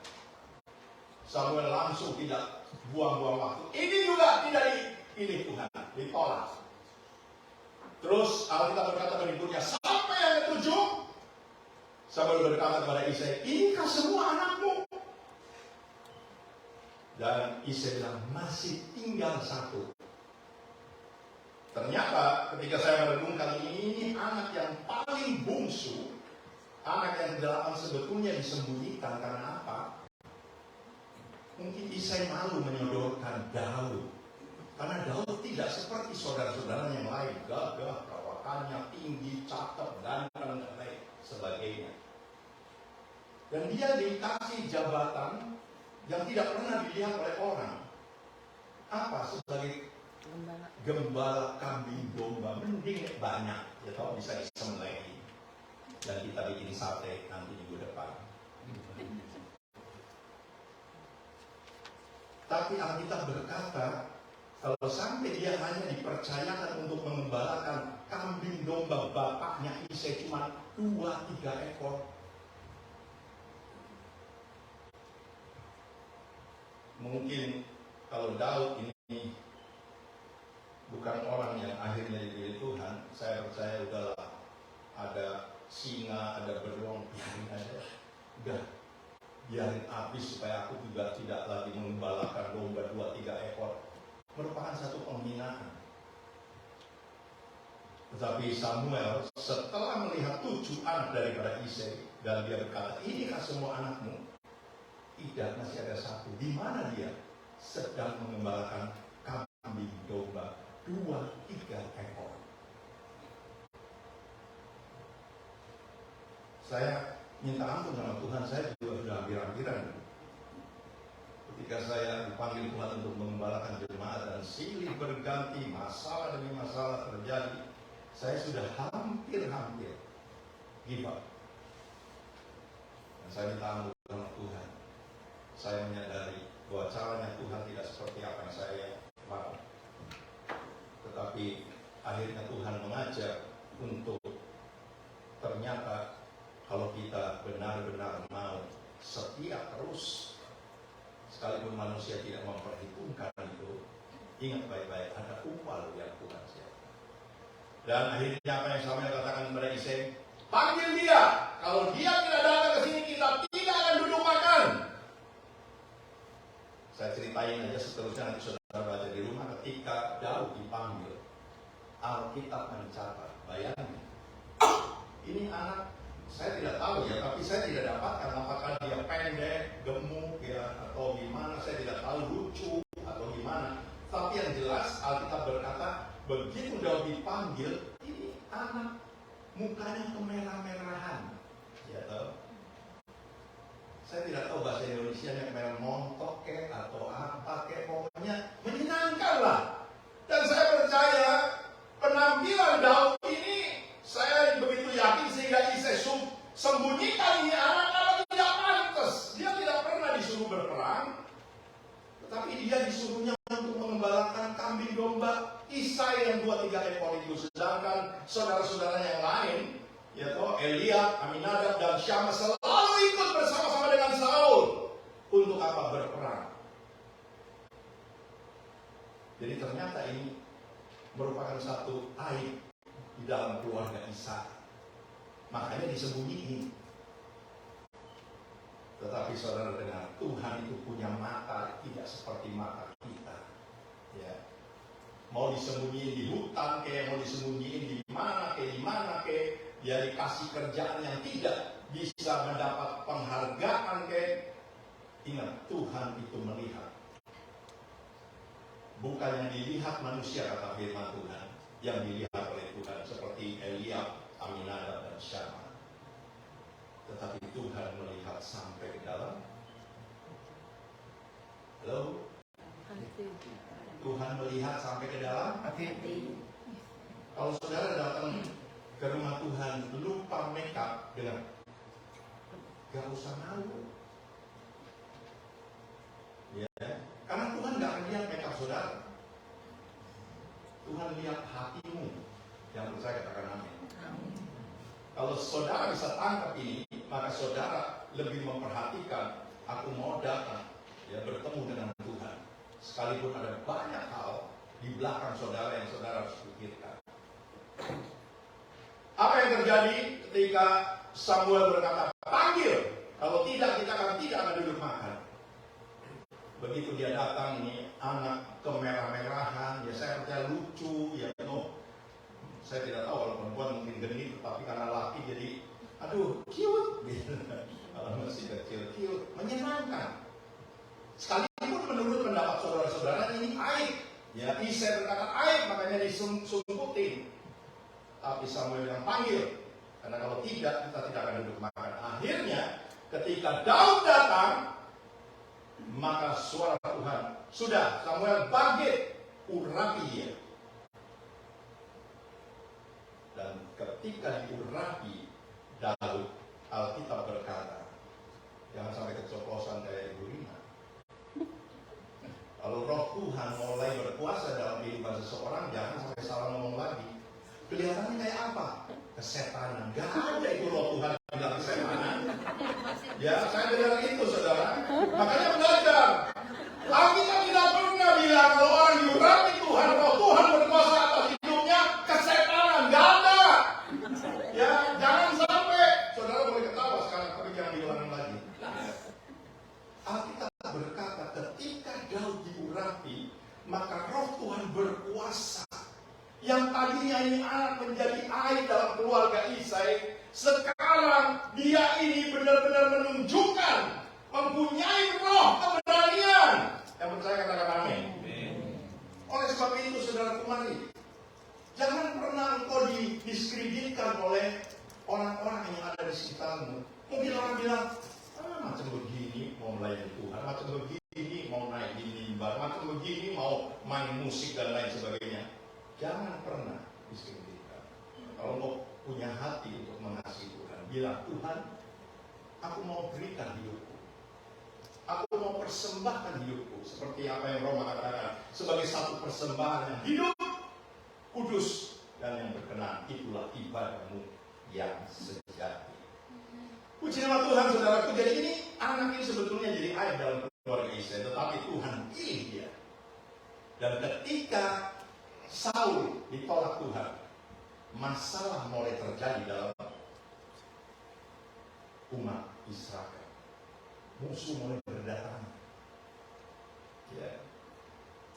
Speaker 1: Samuel langsung tidak buang-buang waktu. Ini juga tidak dipilih Tuhan, ditolak. Terus Alkitab berkata berikutnya, sampai yang ke-7, Samuel berkata kepada Isai, inikah semua anakmu? Dan Isai bilang, masih tinggal 1. Ternyata ketika saya merenungkan ini anak yang paling bungsu, anak yang ke-8 sebetulnya disembunyikan karena apa? Mungkin Isai malu menyodorkan Daud. Karena Daud tidak seperti saudara-saudaranya yang lain, gagah, perawakannya tinggi, cakep, ganteng, dan lain sebagainya. Dan dia dikasih jabatan yang tidak pernah dilihat oleh orang. Apa? Sebagai gembala kambing domba. Mending banyak, ya toh bisa disembelih. Dan kita bikin sate nanti minggu depan. Tapi Alkitab berkata, kalau sampai dia hanya dipercayakan untuk mengembalakan kambing domba bapaknya Isai cuma 2-3 ekor. Mungkin kalau Daud ini bukan orang yang akhirnya dipilih Tuhan, saya percaya udahlah, ada singa, ada beruang, biarin aja. Udah, biarin habis supaya aku juga tidak lagi mengembalakan domba 2-3 ekor. Merupakan satu penghinaan. Tetapi Samuel setelah melihat 7 anak daripada Isai, dan dia berkata, inikah semua anakmu? Tidak, masih ada 1. Di mana dia? Sedang mengembalakan kambing domba 2-3 ekor. Saya minta ampun sama Tuhan, saya juga sudah hampir-hampiran. Ketika saya dipanggil Tuhan untuk mengembalakan jemaat dan silih berganti, masalah demi masalah terjadi, saya sudah hampir-hampir give up. Dan saya minta ampun sama Tuhan. Saya menyadari bahwa caranya Tuhan tidak seperti apa yang saya mau. Tetapi akhirnya Tuhan mengajak untuk ternyata kalau kita benar-benar mau setia terus, sekalipun manusia tidak memperhitungkan itu, ingat baik-baik, ada upah yang Tuhan siapkan. Dan akhirnya apa yang Samuel katakan kepada Isai, panggil dia. Kalau dia tidak datang ke sini, kita tidak akan duduk makan. Saya ceritain aja seterusnya, nanti saudara baca di rumah. Ketika Daud dipanggil, Alkitab mencatat, bayangin, ini anak, saya tidak tahu ya, tapi saya tidak dapatkan apakah dia pendek, gemuk ya, atau gimana, saya tidak tahu, lucu atau mukanya kemerah-merahan. Ya tahu? Saya tidak tahu bahasa Indonesia yang merah montok atau apa pokoknya menyenangkan lah. Dan saya percaya penampilan Daud ini, saya begitu yakin sehingga Isai sembunyikan ini anak karena tidak pantas. Dia tidak pernah disuruh berperang, tetapi dia disuruhnya untuk mengembalakan kambing domba. Isai yang 2-3 ekor itu, sedangkan saudara-saudara yang lain, yaitu Eliab, Aminadab, dan Syama selalu ikut bersama-sama dengan Saul. Untuk apa? Berperang. Jadi ternyata ini merupakan satu aib di dalam keluarga Isai. Makanya disembunyiin. Tetapi saudara dengar, Tuhan itu punya mata tidak seperti mata kita. Ya. Mau disembunyiin di hutan, mau disembunyiin di mana, dia dikasih kerjaan yang tidak bisa mendapat penghargaan, ingat, Tuhan itu melihat. Bukan yang dilihat manusia, kata firman Tuhan, yang dilihat oleh Tuhan seperti Eliab, Aminadab, dan Syama. Tetapi Tuhan melihat sampai ke dalam. Halo? Tuhan melihat sampai ke dalam hati. Kalau saudara datang ke rumah Tuhan lupa makeup dengan gak usah malu. Ya, karena Tuhan gak akan lihat makeup saudara. Tuhan lihat hatimu. Yang percaya katakan amin. Kalau saudara bisa tangkap ini, maka saudara lebih memperhatikan, aku mau datang, ya, bertemu dengan Tuhan. Sekalipun ada banyak hal di belakang saudara yang saudara harus pikirkan. Apa yang terjadi ketika Samuel berkata, panggil, kalau tidak kita tidak akan duduk makan. Begitu dia datang, ini anak kemerah-merahan, ya saya percaya lucu, ya saya tidak tahu kalau perempuan mungkin genit, tapi karena laki jadi, aduh, cute, kalau masih kecil, cute, menyenangkan. Sekalipun menurut pendapat saudara-saudara ini aib, ya Isai berkata aib, makanya disumputin. Tapi Samuel yang panggil, karena kalau tidak kita tidak akan duduk makan. Akhirnya ketika Daud datang, maka suara Tuhan, sudah Samuel bangkit, urapi dia. Dan ketika diurapi Daud, Alkitab berkata, jangan sampai keceplosan kayak Ibu Rina. Kalau roh Tuhan mulai berkuasa dalam kehidupan seseorang, jangan sampai salah ngomong lagi. Kelihatannya kayak apa? Kesetanan. Gak ada itu roh Tuhan bilang kesetanan. Ya, saya dengar itu saudara. Makanya belajar. Alkitab tidak pernah bilang kalau orang diurapi Tuhan, roh Tuhan berkuasa atas hidupnya, kesetanan. Gak ada. Ya, jangan sampai. Saudara boleh ketawa sekarang, tapi jangan diulangi lagi. Alkitab berkata ketika Daud diurapi, maka roh Tuhan berkuasa. Yang tadinya ini anak menjadi aib dalam keluarga Isai, sekarang dia ini benar-benar menunjukkan mempunyai roh keberanian. Yang percaya katakan amin. Oleh sebab itu saudara kemari, jangan pernah engkau didiskreditkan oleh orang-orang yang ada di sekitarmu. Mungkin orang bilang, macam begini mau melayani Tuhan, macam begini mau naik di mimbar, macam begini mau main musik dan lain sebagainya. Jangan pernah diskreditkan. Kalau mau punya hati untuk mengasihi Tuhan, bilang, Tuhan, aku mau berikan hidupku. Aku mau persembahkan hidupku. Seperti apa yang Roma katakan, sebagai satu persembahan yang hidup, kudus, dan yang berkenan. Itulah ibadahmu yang sejati. Puji nama Tuhan, saudaraku. Jadi ini, anak ini sebetulnya jadi aib dalam keluarga Isai, tetapi Tuhan pilih dia. Dan ketika Saul ditolak Tuhan, masalah mulai terjadi dalam umat Israel. Musuh mulai berdatangan. Ya.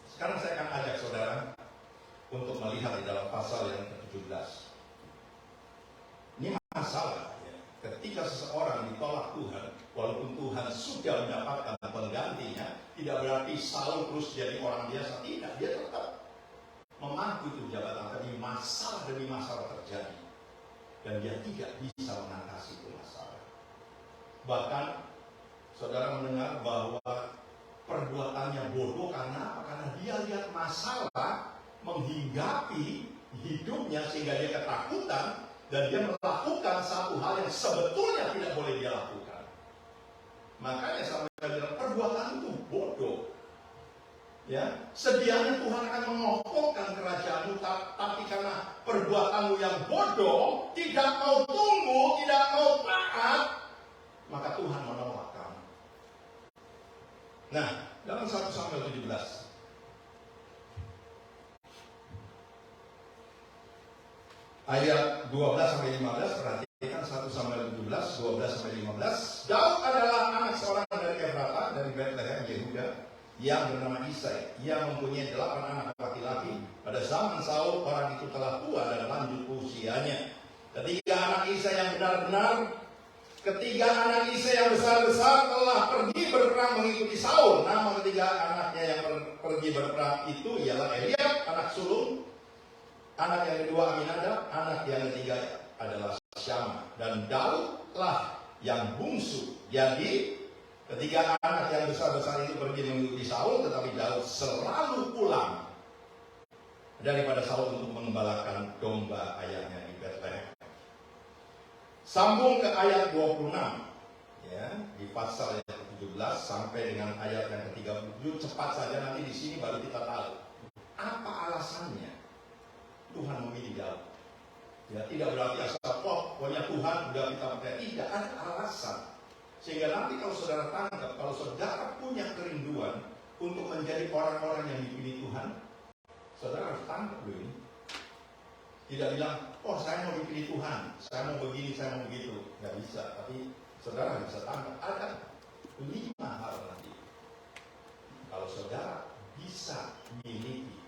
Speaker 1: Sekarang saya akan ajak saudara untuk melihat di dalam pasal yang ke-17. Ini masalah. Ya. Ketika seseorang ditolak Tuhan, walaupun Tuhan sudah mendapatkan penggantinya, tidak berarti Saul terus jadi orang biasa. Tidak, dia tetap memangku itu jabatan, tapi masalah demi masalah terjadi. dan dia tidak bisa mengatasi itu masalah. Bahkan saudara mendengar bahwa perbuatannya bodoh karena apa? Karena dia lihat masalah menghinggapi hidupnya sehingga dia ketakutan dan dia melakukan satu hal yang sebetulnya tidak boleh dia lakukan. Makanya saya bilang perbuatan itu bodoh. Ya, sedianya Tuhan akan mengokohkan kerajaan-Mu, tapi karena perbuatanmu yang bodoh, tidak mau tunggu, tidak mau taat, maka Tuhan menolak kamu. Nah, dalam 1 Samuel 17 ayat 12-15, perhatikan 1 Samuel 17, 12-15. Daud adalah anak seorang dari Efratah, dari Bethlehem, Yehuda, yang bernama Isai. Ia mempunyai 8 anak laki-laki. Pada zaman Saul, orang itu telah tua dan lanjut usianya. Ketiga anak Isai yang besar telah pergi berperang mengikuti Saul. Nama ketiga anaknya yang pergi berperang itu ialah Eliab, anak sulung. Anak yang kedua Aminadab, anak yang ketiga adalah Syama. Dan Daudlah yang bungsu. Jadi ketiga anak yang besar-besar itu pergi mengikuti Saul, tetapi Daud selalu pulang daripada Saul untuk mengembalakan domba ayahnya di Bethlehem. Sambung ke ayat 26, ya, di pasal yang ke-17 sampai dengan ayat yang ke-37. Cepat saja, nanti di sini baru kita tahu apa alasannya Tuhan memilih Daud. Ya, tidak berarti asal pokoknya Tuhan udah kita pakai, tidak ada alasan. Sehingga nanti kalau saudara tangkap, kalau saudara punya kerinduan untuk menjadi orang-orang yang dipilih Tuhan, saudara harus tangkap dulu ini. Tidak bilang, oh saya mau dipilih Tuhan, saya mau begini, saya mau begitu. Nggak bisa, tapi saudara bisa tangkap. Ada 5 hal nanti. Kalau saudara bisa miliki,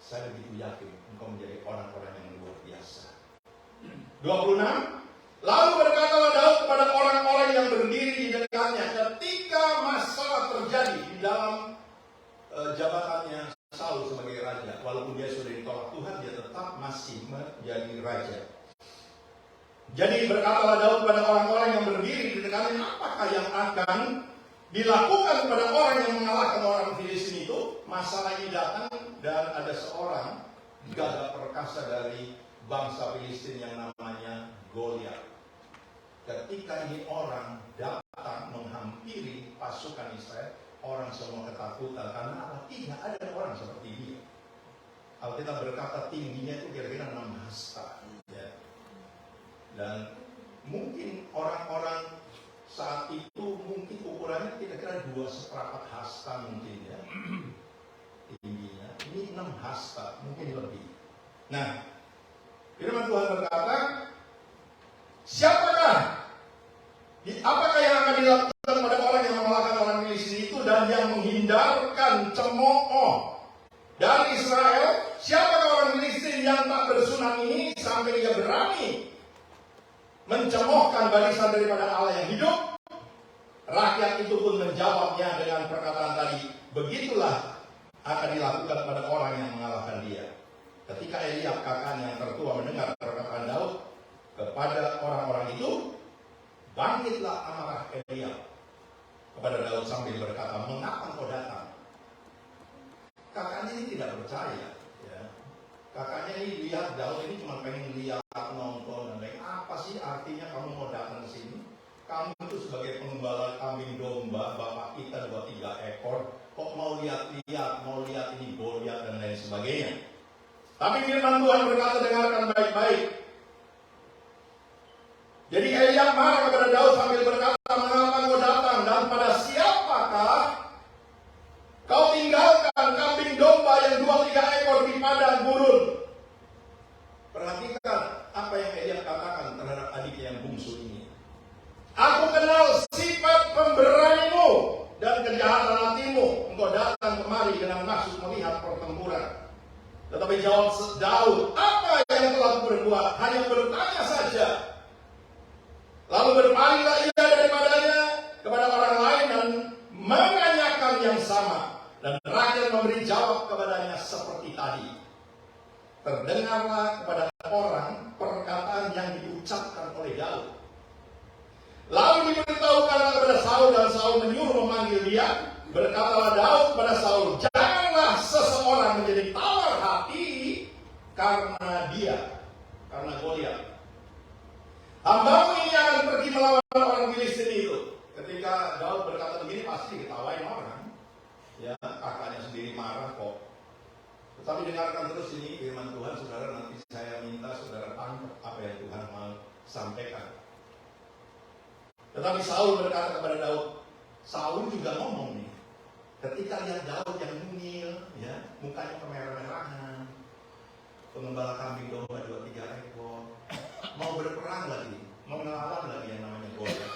Speaker 1: saya begitu yakin engkau menjadi orang-orang yang luar biasa. 26. Lalu berkatalah Daud kepada orang-orang yang berdiri di dekatnya ketika masalah terjadi di dalam jabatannya Saul sebagai raja. Walaupun dia sudah ditolak Tuhan, dia tetap masih menjadi raja. Jadi berkatalah Daud kepada orang-orang yang berdiri di dekatnya, apakah yang akan dilakukan kepada orang yang mengalahkan orang Filistin itu? Masalah ini datang dan ada seorang gagah perkasa dari bangsa Filistin yang namanya Goliat. Ketika ini orang datang menghampiri pasukan Israel, orang semua ketakutan karena tidak ada orang seperti dia. Alkitab berkata tingginya itu kira-kira 6 hasta. Ya. Dan mungkin orang-orang saat itu mungkin ukurannya kira-kira 2/4 hasta mungkin ya. Tingginya. Ini 6 hasta, mungkin lebih. Nah, firman Tuhan berkata, apakah yang akan dilakukan pada orang yang mengalahkan orang Filistin itu dan yang menghindarkan cemooh dari Israel? Siapakah orang Filistin yang tak bersunat ini sampai dia berani mencemohkan barisan daripada Allah yang hidup? Rakyat itu pun menjawabnya dengan perkataan tadi, begitulah akan dilakukan pada orang yang mengalahkan dia. Ketika Eliab kakaknya yang tertua mendengar perkataan Daud kepada orang-orang itu, bangkitlah amarah Eliab kepada Daud sambil berkata, mengapa engkau datang? Kakaknya ini tidak percaya. Ya. Kakaknya ini lihat Daud ini cuma pengen lihat, nonton, dan lain. Apa sih artinya kamu mau datang ke sini? Kamu itu sebagai pengembala kambing domba, bapak kita 2-3 ekor, kok mau lihat-lihat, mau lihat ini Goliat dan lain sebagainya. Tapi firman Tuhan berkata, dengarkan baik-baik. Jadi Eliab marah kepada Daud sambil berkata, mengapa kau datang dan pada siapakah kau tinggalkan kambing domba yang 2-3 ekor di padang gurun? Perhatikan apa yang Eliab katakan terhadap adiknya yang bungsu ini. Aku kenal sifat pemberanimu dan kejahatan hatimu. Engkau datang kemari dengan maksud melihat pertempuran. Tetapi jawab Daud, apa yang telah berbuat? Hanya bertanya saja. Lalu berpalinglah ia daripadanya kepada orang lain dan menanyakan yang sama. Dan rakyat memberi jawab kepadanya seperti tadi. terdengarlah kepada orang perkataan yang diucapkan oleh Daud. Lalu diberitahukanlah kepada Saul, dan Saul menyuruh memanggil dia. Berkatalah Daud kepada Saul, janganlah seseorang menjadi tawar hati karena Goliat. Hambamu ini akan pergi melawan orang Filistin itu. Ketika Daud berkata begini, pasti diketawain orang. Ya, kakaknya sendiri marah kok. Tetapi dengarkan terus ini firman Tuhan, saudara. Nanti saya minta saudara tangkap apa yang Tuhan mau sampaikan. Tetapi Saul berkata kepada Daud, Saul juga ngomong nih. Ketika lihat Daud yang mungil, ya, mukanya kemerah-merahan, pengembala kambing domba 2-3 ekor, mau berperang lagi, mau melawan lagi yang namanya Goliat.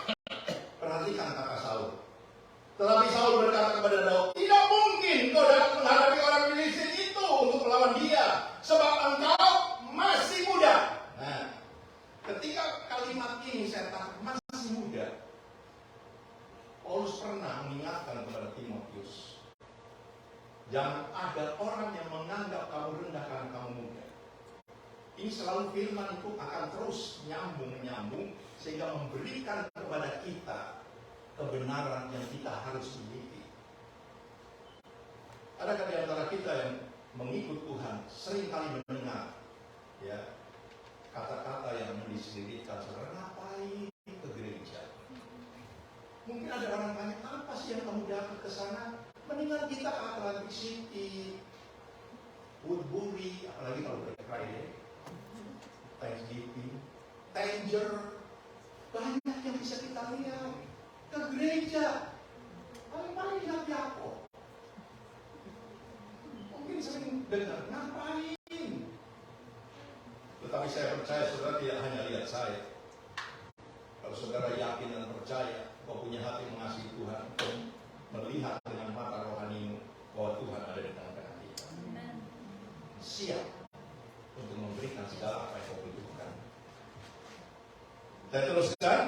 Speaker 1: Perhatikan kata Saul. Tetapi Saul berkata kepada Daud, tidak mungkin kau dapat menghadapi orang Filistin itu untuk melawan dia, sebab engkau masih muda. Nah, ketika kalimat ini saya tangkap, masih muda, Paulus pernah mengingatkan kepada Timotius, jangan ada orang yang menganggap kamu rendah karena kamu muda. Ini selalu firman itu akan terus nyambung sehingga memberikan kepada kita kebenaran yang kita harus miliki. Adakah di antara kita yang mengikut Tuhan seringkali mendengar ya kata-kata yang mendiskreditkan, saudara, ngapain ke gereja? Mungkin ada orang tanya, apa sih yang kamu dapat ke sana? Mendingan kita ke Atlantic City, Woodbury, apalagi kalau Black Friday, Thanksgiving, Tanger, banyak yang bisa kita lihat. Ke gereja, paling-paling lihat Yakob. Mungkin sering dengar, ngapain? Tetapi saya percaya saudara tidak hanya lihat saya. Kalau saudara yakin dan percaya, kau punya hati mengasihi Tuhan, kau melihat dengan mata rohanimu bahwa Tuhan ada di tengah-tengah kita. Siap untuk memberikan segala apa yang kau butuhkan. Saya teruskan.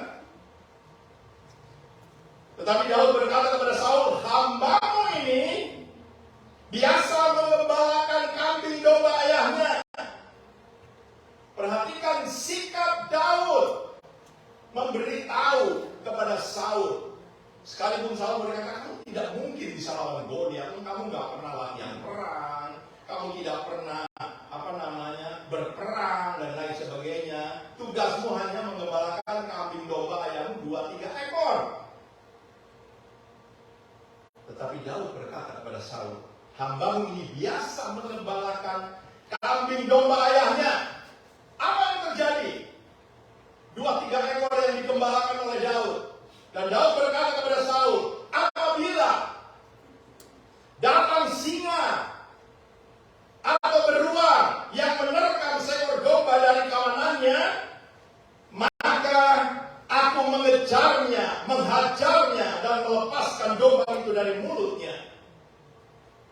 Speaker 1: Tetapi Daud berkata kepada Saul, hambamu ini biasa mengembalakan kambing domba ayahnya. Perhatikan sikap Daud memberitahu kepada Saul. Sekalipun Saul berkata, kamu tidak mungkin bisa lawan Goliat, kamu nggak pernah latihan perang, kamu tidak pernah berperang dan lain sebagainya. Tugasmu hanya mengembalakan kambing domba ayam 2-3 ekor. Tetapi Daud berkata kepada Saul, hambamu ini biasa mengembalakan kambing domba ayahnya. Apa yang terjadi? 2-3 ekor yang digembalakan oleh Daud. Dan Daud berkata kepada Saul, apabila datang singa atau beruang yang menerkam seekor domba dari kawanannya, maka aku mengejarnya, menghajarnya, dan melepaskan domba itu dari mulutnya.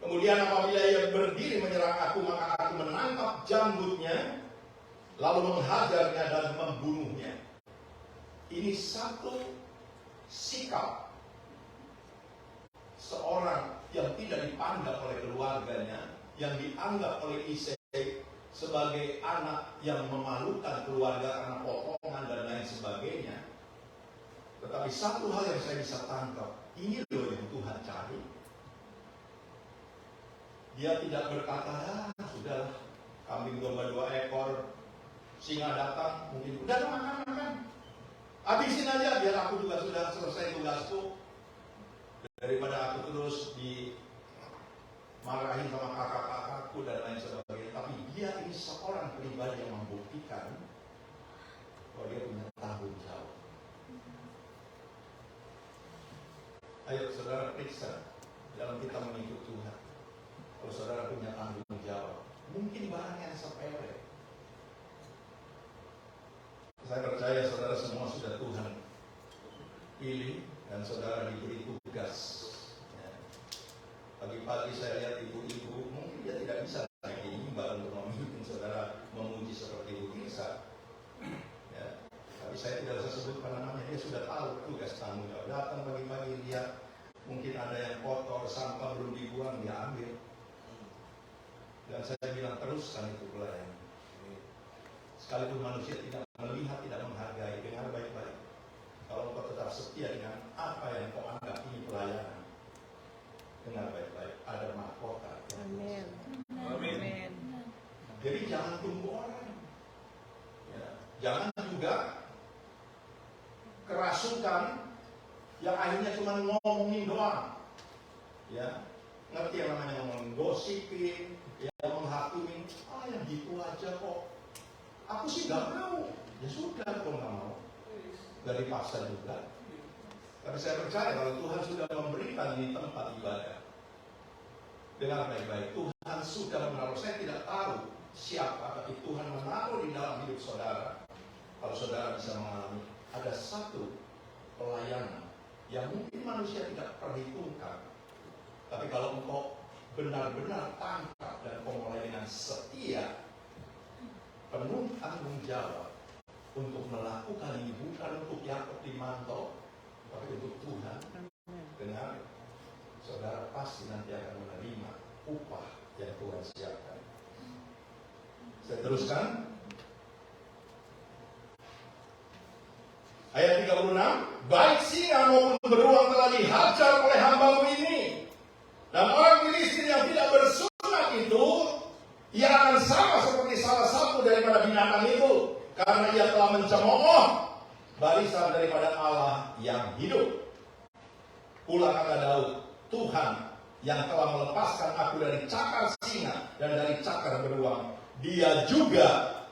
Speaker 1: Kemudian apabila ia berdiri menyerang aku, maka aku menangkap janggutnya, lalu menghajarnya dan membunuhnya. Ini satu sikap seorang yang tidak dipandang oleh keluarganya, yang dianggap oleh Isai sebagai anak yang memalukan keluarga karena potongan dan lain sebagainya. Tetapi satu hal yang saya bisa tangkap, ini loh yang Tuhan cari. Dia tidak berkata, sudahlah, kambing domba 2 ekor, singa datang, mungkin udah makan. Habisin aja, biar aku juga sudah selesai tugasku. Daripada aku terus dimarahin sama kakak-kakakku dan lain sebagainya. Tapi dia ini seorang pribadi yang membuktikan bahwa dia punya tanggung jawab. Ayo saudara periksa dalam kita mengikut Tuhan. Kalau saudara punya tanggung jawab, mungkin barang yang sepele. Saya percaya saudara semua sudah Tuhan pilih dan saudara diberi tugas. Ya. Pagi-pagi saya lihat ibu-ibu, mungkin dia tidak bisa naik mimbar untuk memimpin saudara memuji seperti Ibu Tirsa. Ya. Tapi saya tidak usah sebutkan namanya, dia sudah tahu tugas tanggung jawab. Datang pagi-pagi dia, mungkin ada yang kotor, sampah belum dibuang, dia ambil. Dan saya bilang teruskan itu pelayanan. Sekalipun manusia tidak melihat, tidak menghargai, dengar baik-baik. Kalau engkau tetap setia dengan apa yang kau anggap ini pelayanan, dengar baik-baik, ada mahkota.
Speaker 4: Amin.
Speaker 5: Amin.
Speaker 1: Jadi jangan tunggu orang. Ya. Jangan juga kerasukan yang akhirnya cuma ngomongin doang. Ya. Ngerti yang namanya ngomongin, gosipin, yang menghakimin, yang gitu aja kok. Aku sih gak mau. Ya sudah, kok gak mau. Gak dipaksa juga. Tapi saya percaya kalau Tuhan sudah memberikan ini tempat ibadah. Dengar baik-baik, Tuhan sudah menaruh. Saya tidak tahu siapa, tapi Tuhan menaruh di dalam hidup saudara. Kalau saudara bisa mengalami, ada satu pelayanan yang mungkin manusia tidak perhitungkan. Tapi kalau engkau benar-benar tangkap dan kau mulai dengan setia, penuh tanggung jawab untuk melakukan ini, bukan untuk Yakob di Manto, tapi untuk Tuhan. Dengar, saudara pasti nanti akan menerima upah yang Tuhan siapkan. Saya teruskan. Ayat 36, baik singa maupun beruang telah dihajar oleh hambamu ini. Dan orang Filistin yang tidak bersunat itu, ia akan sama seperti salah satu daripada binatang itu, karena ia telah mencemooh barisan daripada Allah yang hidup. Pula kata Daud, Tuhan yang telah melepaskan aku dari cakar singa dan dari cakar beruang, Dia juga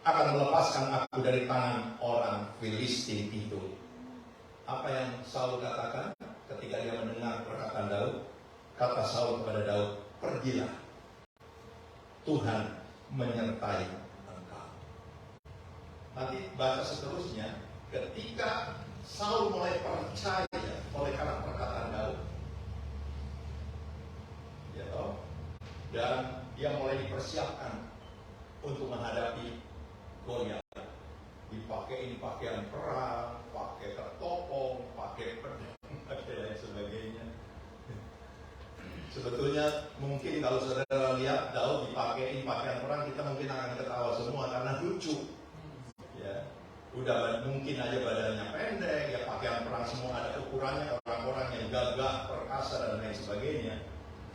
Speaker 1: akan melepaskan aku dari tangan orang Filistin itu. Apa yang Saul katakan ketika dia mendengar perkataan Daud? Kata Saul kepada Daud, pergilah, Tuhan menyertai engkau. Nanti baca seterusnya, ketika Saul mulai percaya oleh karena perkataan Daud, ya toh, dan dia mulai dipersiapkan untuk menghadapi Goliat. Dipakai pakaian perang, pakai ketopong, pakai pedang, dan lain sebagainya. Sebetulnya mungkin kalau saudara lihat Daud dipakai pakaian perang, kita mungkin akan ketawa semua karena lucu. Ya, udah mungkin aja badannya pendek, ya pakaian perang semua ada ukurannya, orang-orang yang gagah, perkasa dan lain sebagainya.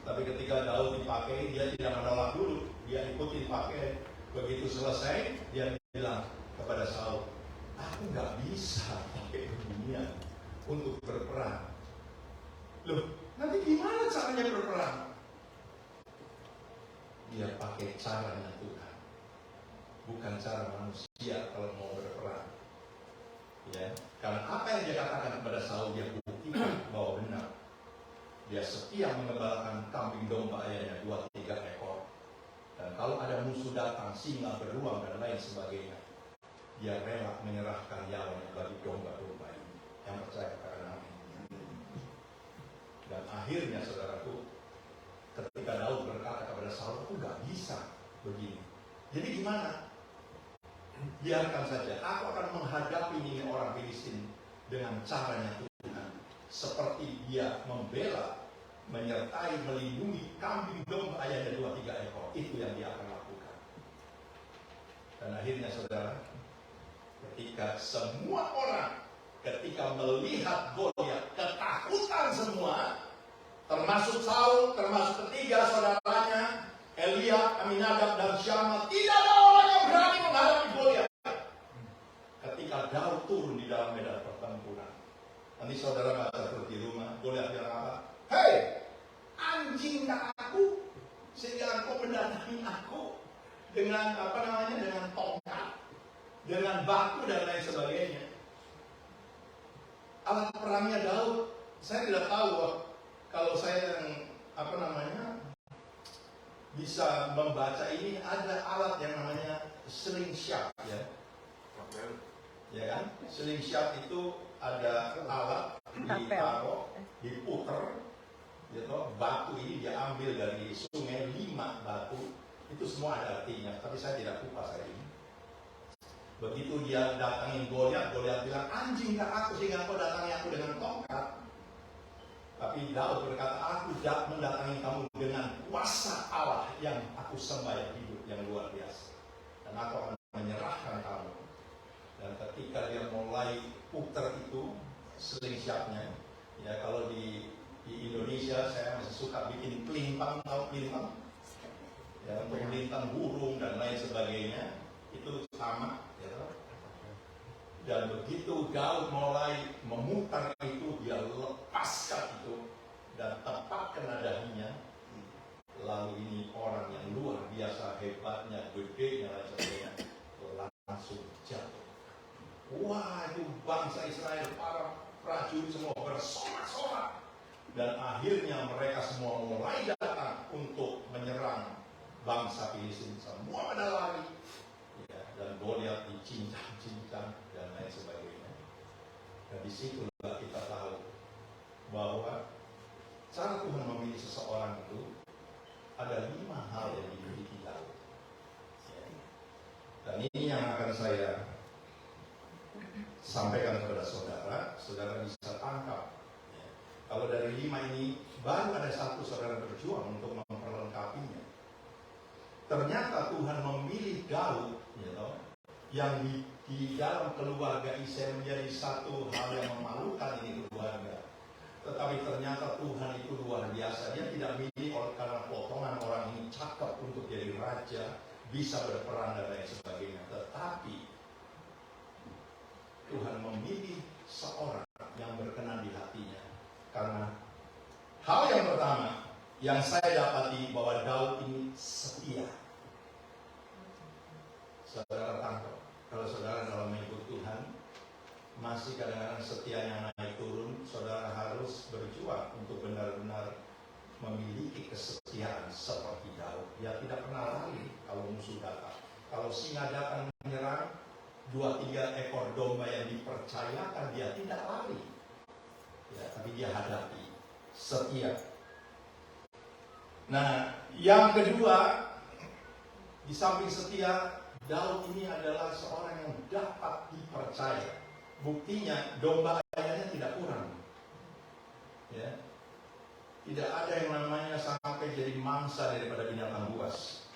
Speaker 1: Tapi ketika Daud dipakai, dia tidak menolak dulu, dia ikuti pakai. Begitu selesai, dia bilang kepada Saul, aku nggak bisa pakai beginian untuk berperang. Loh, nanti gimana caranya berperang? Dia pakai caranya Tuhan, bukan cara manusia kalau mau berperang. Ya, karena apa yang dia katakan kepada Saul, dia buktikan bahwa benar. Dia setia mengembalakan kambing domba ayahnya 2-3 ekor. Dan kalau ada musuh datang, singa, beruang dan lain sebagainya, dia rela menyerahkan nyawanya bagi domba-domba ini. Yang percaya katakan amin. Dan akhirnya saudaraku, ketika Daud berkata kepada Saul, aku gak bisa begini. Jadi gimana? Biarkan saja, aku akan menghadapi ini orang Filistin dengan caranya Tuhan. Seperti dia membela, menyertai, melindungi kambing domba ayahnya 2-3 ekor. Itu yang dia akan lakukan. Dan akhirnya saudara, ketika semua orang ketika melihat Goliat ketakutan semua, termasuk Saul, termasuk ketiga saudaranya Eliab, Aminadab dan Syama, tidak ada orang yang berani menghadapi Goliat. Ketika Daud turun di dalam medan pertempuran, nanti saudara baca terus di rumah, Goliat bilang apa? Hei, anjing tak aku, sehingga engkau mendatangi aku dengan dengan tongkat, dengan batu dan lain sebagainya. Alat perangnya Daud, saya tidak tahu kalau saya yang bisa membaca ini, ada alat yang namanya slingshot, ya. Ya kan? Slingshot itu ada alat ditaruh, diputer, gitu. Batu ini diambil dari sungai, 5 batu, itu semua ada artinya. Tapi saya tidak kupas hari ini. Begitu dia datangin Goliat, Goliat bilang, anjing tak aku sehingga kau datangi aku dengan tongkat. Tapi Daud berkata, aku mendatangi kamu dengan kuasa Allah yang aku aku sembah yang hidup yang luar biasa. Dan aku akan menyerahkan kamu. Dan ketika dia mulai putar itu slingshotnya, ya kalau di Indonesia saya masih suka bikin kelintang, tahu kelintang? Ya, untuk melintang burung dan lain sebagainya, itu sama. Ya. Dan begitu Daud mulai memutar itu, dia lepaskan itu dan tepat kena dahinya. Lalu ini orang yang luar biasa hebatnya, gedenya, lain sebagainya, langsung jatuh. Wah, itu bangsa Israel, para prajurit semua bersorak-sorak. Dan akhirnya mereka semua mulai datang untuk menyerang bangsa Filistin. Semua pada lari. Ya, dan Goliat dicincang-cincang dan lain sebagainya. Dan disitulah kita tahu bahwa cara Tuhan memilih seseorang itu ada 5 hal yang dimiliki Daud. Ya. Dan ini yang akan saya sampaikan kepada saudara, saudara bisa tangkap. Ya. Kalau dari 5 ini baru ada 1 saudara berjuang untuk memperlengkapinya. Ternyata Tuhan memilih Daud, yang di dalam keluarga Isai menjadi satu hal yang memalukan ini keluarga. Tetapi ternyata Tuhan itu luar biasa. Dia tidak milih karena potongan orang ini cakep untuk jadi raja, bisa berperan dan lain sebagainya. Tetapi Tuhan memilih seorang yang berkenan di hatinya. Karena hal yang pertama yang saya dapati bahwa Daud ini setia. Saudara tangkap, kalau saudara dalam mengikut Tuhan masih kadang-kadang setianya naik turun, saudara harus berjuang untuk benar-benar memiliki kesetiaan seperti Daud. Dia tidak pernah lari kalau musuh datang. Kalau singa datang menyerang, 2-3 ekor domba yang dipercayakan, dia tidak lari. Ya, tapi dia hadapi, setia. Nah, yang kedua, di samping setia, Daud ini adalah seorang yang dapat dipercaya. Buktinya, domba ayahnya tidak kurang. Ya. Tidak ada yang namanya sampai jadi mangsa daripada binatang buas.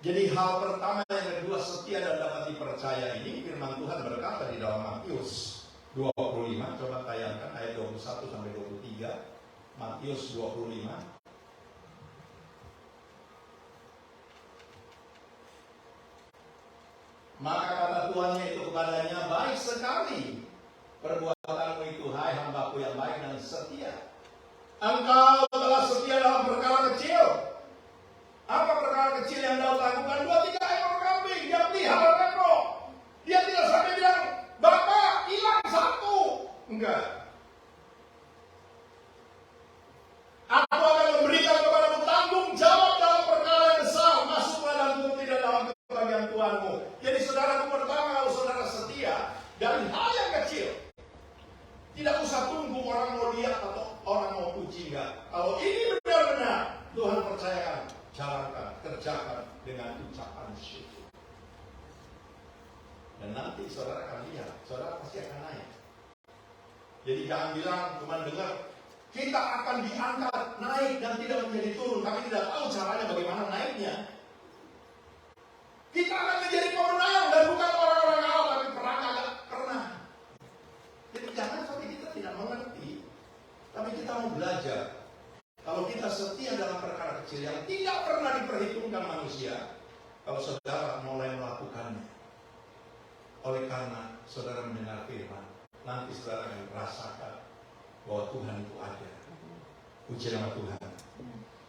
Speaker 1: Jadi hal pertama yang kedua, setia dan dapat dipercaya ini, firman Tuhan berkata di dalam Matius 25, coba tayangkan ayat 21 sampai 23. Matius 25. Maka kata tuannya itu kepadanya, baik sekali perbuatanmu itu, hai hambaku yang baik dan setia. Engkau telah setia dalam perkara kecil. Apa perkara kecil yang Daud lakukan? 2-3 ekor kambing, dia pelihara rekor. Dia tidak sampai bilang, Bapak hilang 1. Enggak. Aku akan memberikan kepadamu tanggung jawab dalam perkara yang besar. Masuklah dan turut tidak dalam kebahagiaan Tuhanmu. Jadi saudaraku pertama, kalau saudara setia dari hal yang kecil, tidak usah tunggu orang mau lihat atau orang mau puji, enggak. Kalau ini benar-benar Tuhan percayakan, jalankan, kerjakan dengan ucapan syukur. Dan nanti saudara akan lihat, saudara pasti akan naik. Jadi jangan bilang cuma dengar, kita akan diangkat naik dan tidak menjadi turun, tapi tidak tahu caranya bagaimana naiknya. Kita akan menjadi pemenang dan bukan orang-orang awam, tapi perangkat gak pernah. Jadi jangan sampai kita tidak mengerti, tapi kita mau belajar. Kalau kita setia dalam perkara kecil yang tidak pernah diperhitungkan manusia, kalau saudara mulai melakukannya, oleh karena saudara mendengar firman, nanti saudara akan merasakan bahwa Tuhan itu ada. Puji nama Tuhan.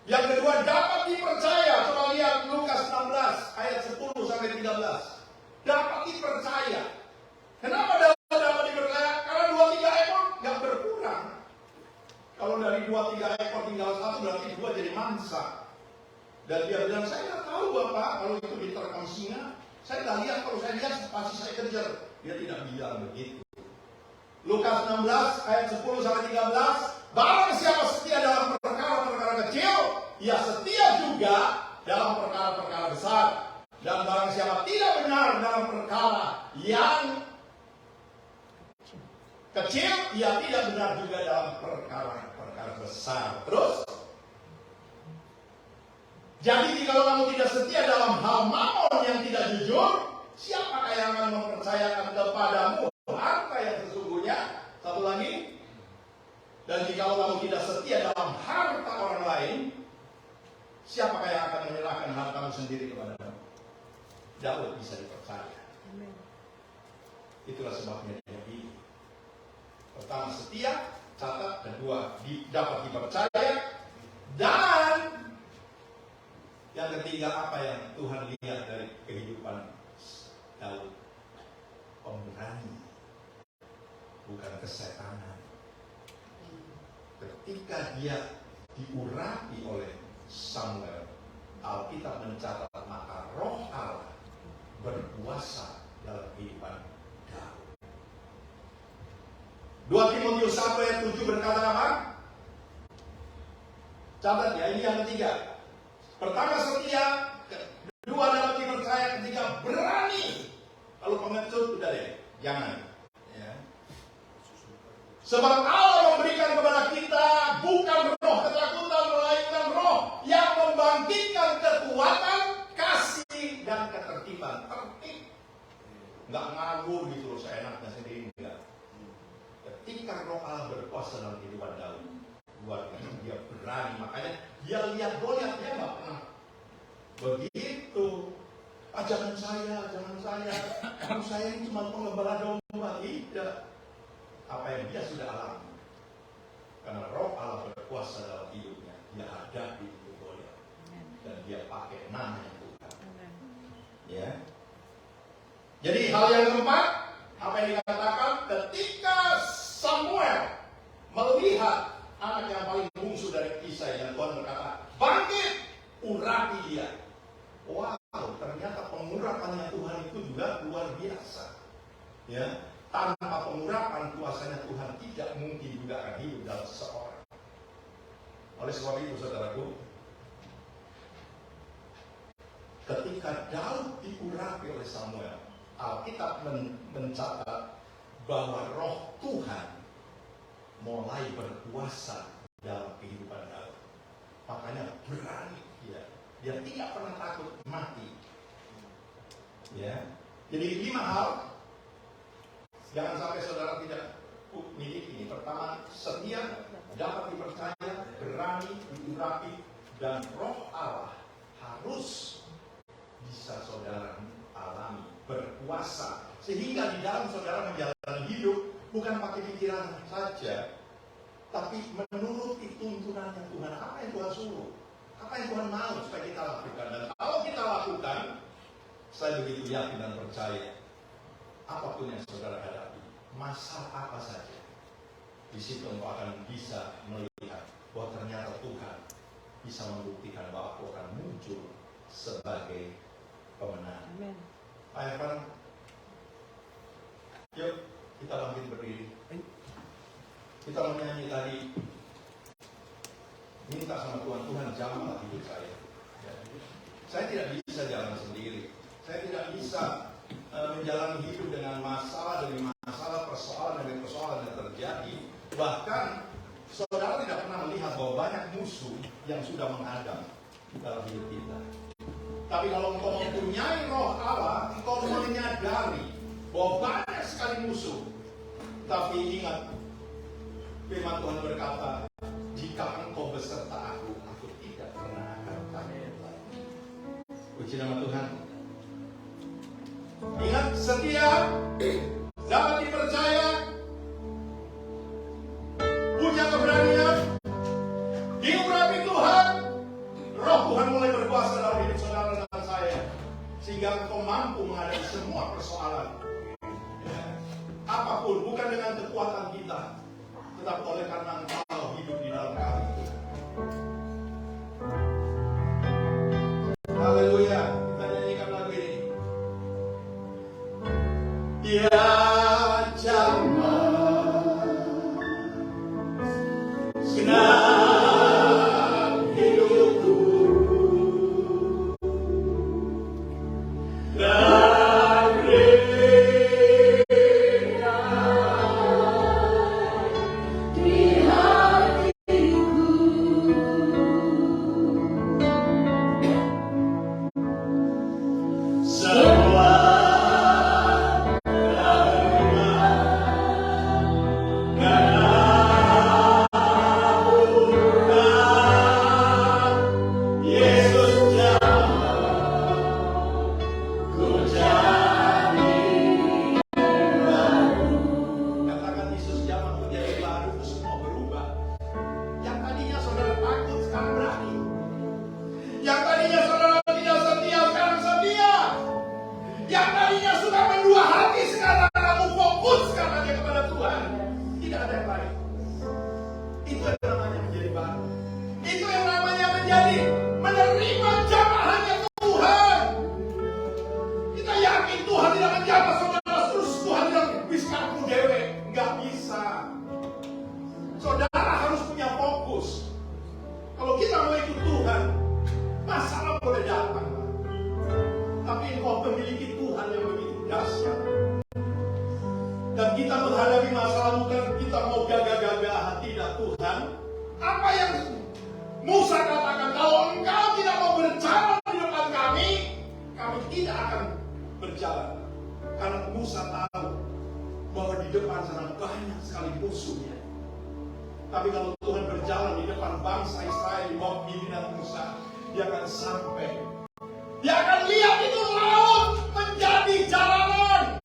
Speaker 1: Yang kedua, dapat dipercaya. Coba lihat Lukas 16 ayat 10 sampai 13. Dapat dipercaya. Kenapa dapat dipercaya? Karena 2-3 ekor nggak berkurang. Kalau dari 2-3 ekor tinggal 1, berarti 2 jadi mangsa. Dan dia bilang, saya nggak tahu Bapak kalau itu diterkam singa. Saya nggak lihat, kalau saya lihat pasti saya kejar. Dia tidak bilang begitu. Lukas 16 ayat 10 sampai 13. Barang siapa setia dalam perkara-perkara kecil, ia setia juga dalam perkara-perkara besar. Dan barang siapa tidak benar dalam perkara yang kecil, ia tidak benar juga dalam perkara-perkara besar. Terus Jadi kalau kamu tidak setia dalam hal mamon yang tidak jujur, siapakah yang akan mempercayakan kepadamu harta yang sesungguhnya? Satu lagi, dan jika kamu tidak setia dalam harta orang lain, siapakah yang akan menyerahkan hartamu sendiri kepadamu? Daud bisa dipercaya. Itulah sebabnya dia pilih. Pertama setia, catat. Kedua, dapat dipercaya. Dan yang ketiga, apa yang Tuhan lihat dari kehidupan Daud? Pemberani, bukan kesetanan. Ketika dia diurapi oleh Samuel, Alkitab mencatat maka roh Allah berkuasa dalam kehidupan Daud. 2 Timotius 1 ayat 7 berkata apa? Catat ya, ini yang ketiga. Pertama setia, kedua dapat dipercaya, ketiga berani. Kalau pengecut udah deh, jangan. Ya. Sebab Allah memberikan kepada kita bukan roh ketakutan, melainkan roh yang membangkitkan kekuatan, kasih dan ketertiban. Tertib, nggak ngawur gitu loh, seenaknya sendiri enggak. Ketika roh Allah berkuasa dalam kehidupan Daud, luar biasa, dia berani. Makanya dia lihat Goliat, dia nggak pernah begitu. Jangan saya, kamu saya ini cuma pengembala domba. Tidak. Apa yang dia sudah alami, karena roh Allah berkuasa dalam hidupnya, dia hadapi itu Goliat dan dia pakai nama yang Tuhan. Ya. Jadi hal yang keempat, apa yang dikatakan ketika Samuel melihat anak yang paling bungsu dari Kisai, dan Tuhan berkata, bangkit, urapi dia. Wow, ternyata pengurapannya Tuhan itu juga luar biasa. Ya, tanpa pengurapan kuasanya Tuhan tidak mungkin juga akan hidup dalam seseorang. Oleh sebab itu, saudaraku, ketika Daud diurapi oleh Samuel, Alkitab mencatat bahwa roh Tuhan mulai berkuasa dalam kehidupan Daud. Makanya berani dia tidak pernah takut mati. Ya, jadi 5 hal jangan sampai saudara tidak miliki ini. Pertama, setia, dapat dipercaya, berani, diurapi, dan roh Allah harus bisa saudara alami, berkuasa, sehingga di dalam saudara menjalani hidup bukan pakai pikiran saja, tapi menuruti tuntunannya Tuhan. Apa yang Tuhan suruh, apa yang Tuhan mau supaya kita lakukan. Dan kalau kita lakukan, saya begitu yakin dan percaya, apapun yang saudara hadapi, masalah apa saja, di situ engkau akan bisa melihat bahwa ternyata Tuhan bisa membuktikan bahwa aku akan muncul sebagai pemenang. Amen. Pak Evan, yuk kita bangkit berdiri. Kita menyanyi tadi, minta sama Tuhan, Tuhan jamah hidup saya. Ya. Saya tidak bisa jalan sendiri. Saya tidak bisa menjalani hidup dengan masalah demi masalah, persoalan demi persoalan yang terjadi. Bahkan saudara tidak pernah melihat bahwa banyak musuh yang sudah menghadang dalam hidup kita. Tapi kalau engkau mempunyai roh Allah, engkau menyadari bahwa banyak sekali musuh. Tapi ingat, firman Tuhan berkata, jika engkau beserta aku tidak pernah akan takut. Puji nama Tuhan. Ingat, setia, dapat dipercaya, punya keberanian, diurapi Tuhan, roh Tuhan mulai berkuasa dalam hidup saudara dan saya, sehingga engkau mampu menghadapi semua persoalan. Ya. Apapun, bukan dengan kekuatan kita, tetapi oleh karena engkau hidup di dalam kami. Haleluya. Kita nyanyikan lagu ini. Ya jamah segenap hidupku, Tapi kalau Tuhan berjalan di depan bangsa Israel di bawah pimpinan Musa, dia akan sampai. Dia akan lihat itu laut menjadi jalanan.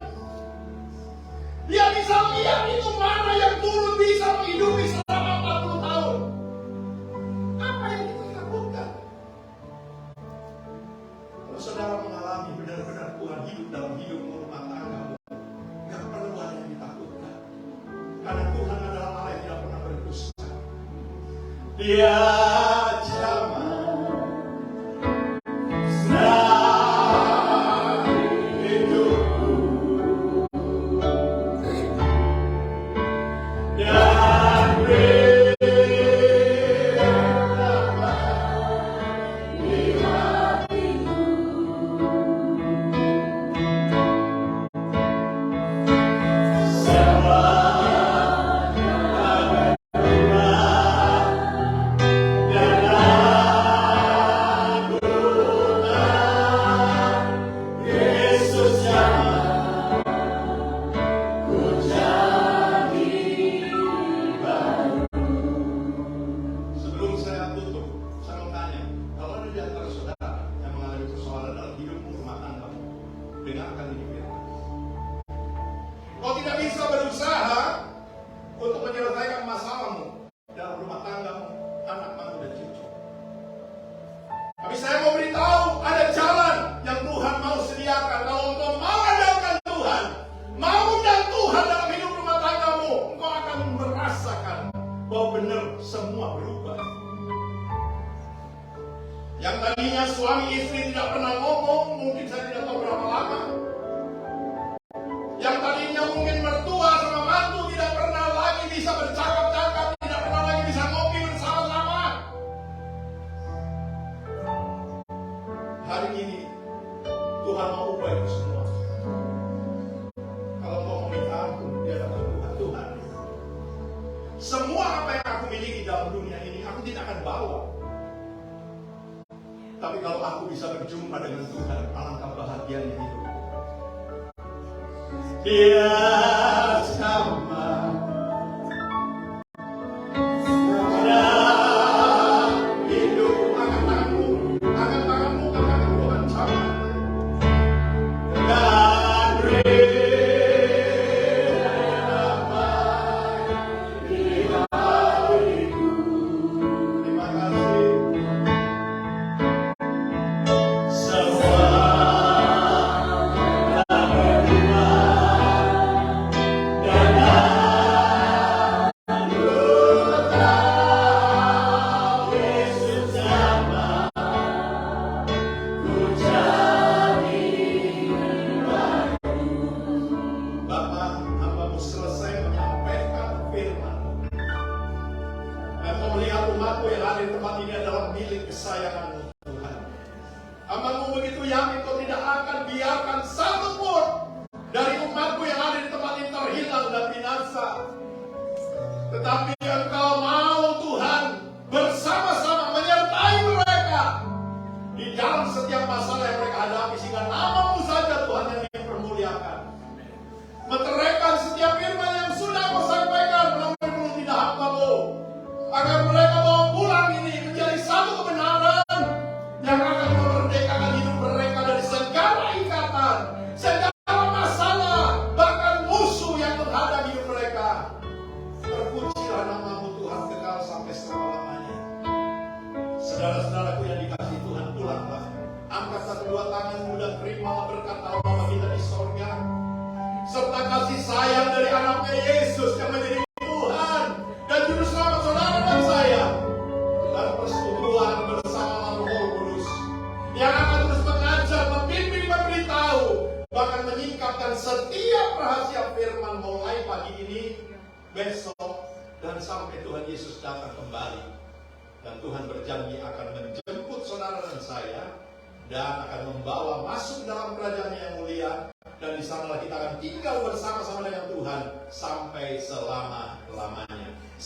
Speaker 1: Dia bisa lihat itu mana yang turun bisa menghidupi selama 40 tahun. Apa yang kita takutkan? Kalau saudara mengalami benar-benar Tuhan hidup dalam hidup rumah tanggamu, gak perlu ada yang ditakutkan. Karena Tuhan adalah Allah yang tidak pernah berdusta. Dia jamah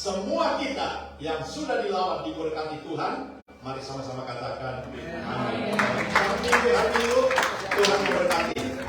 Speaker 1: semua kita yang sudah dilawat diberkati Tuhan. Mari sama-sama katakan amin. Tuhan memberkati.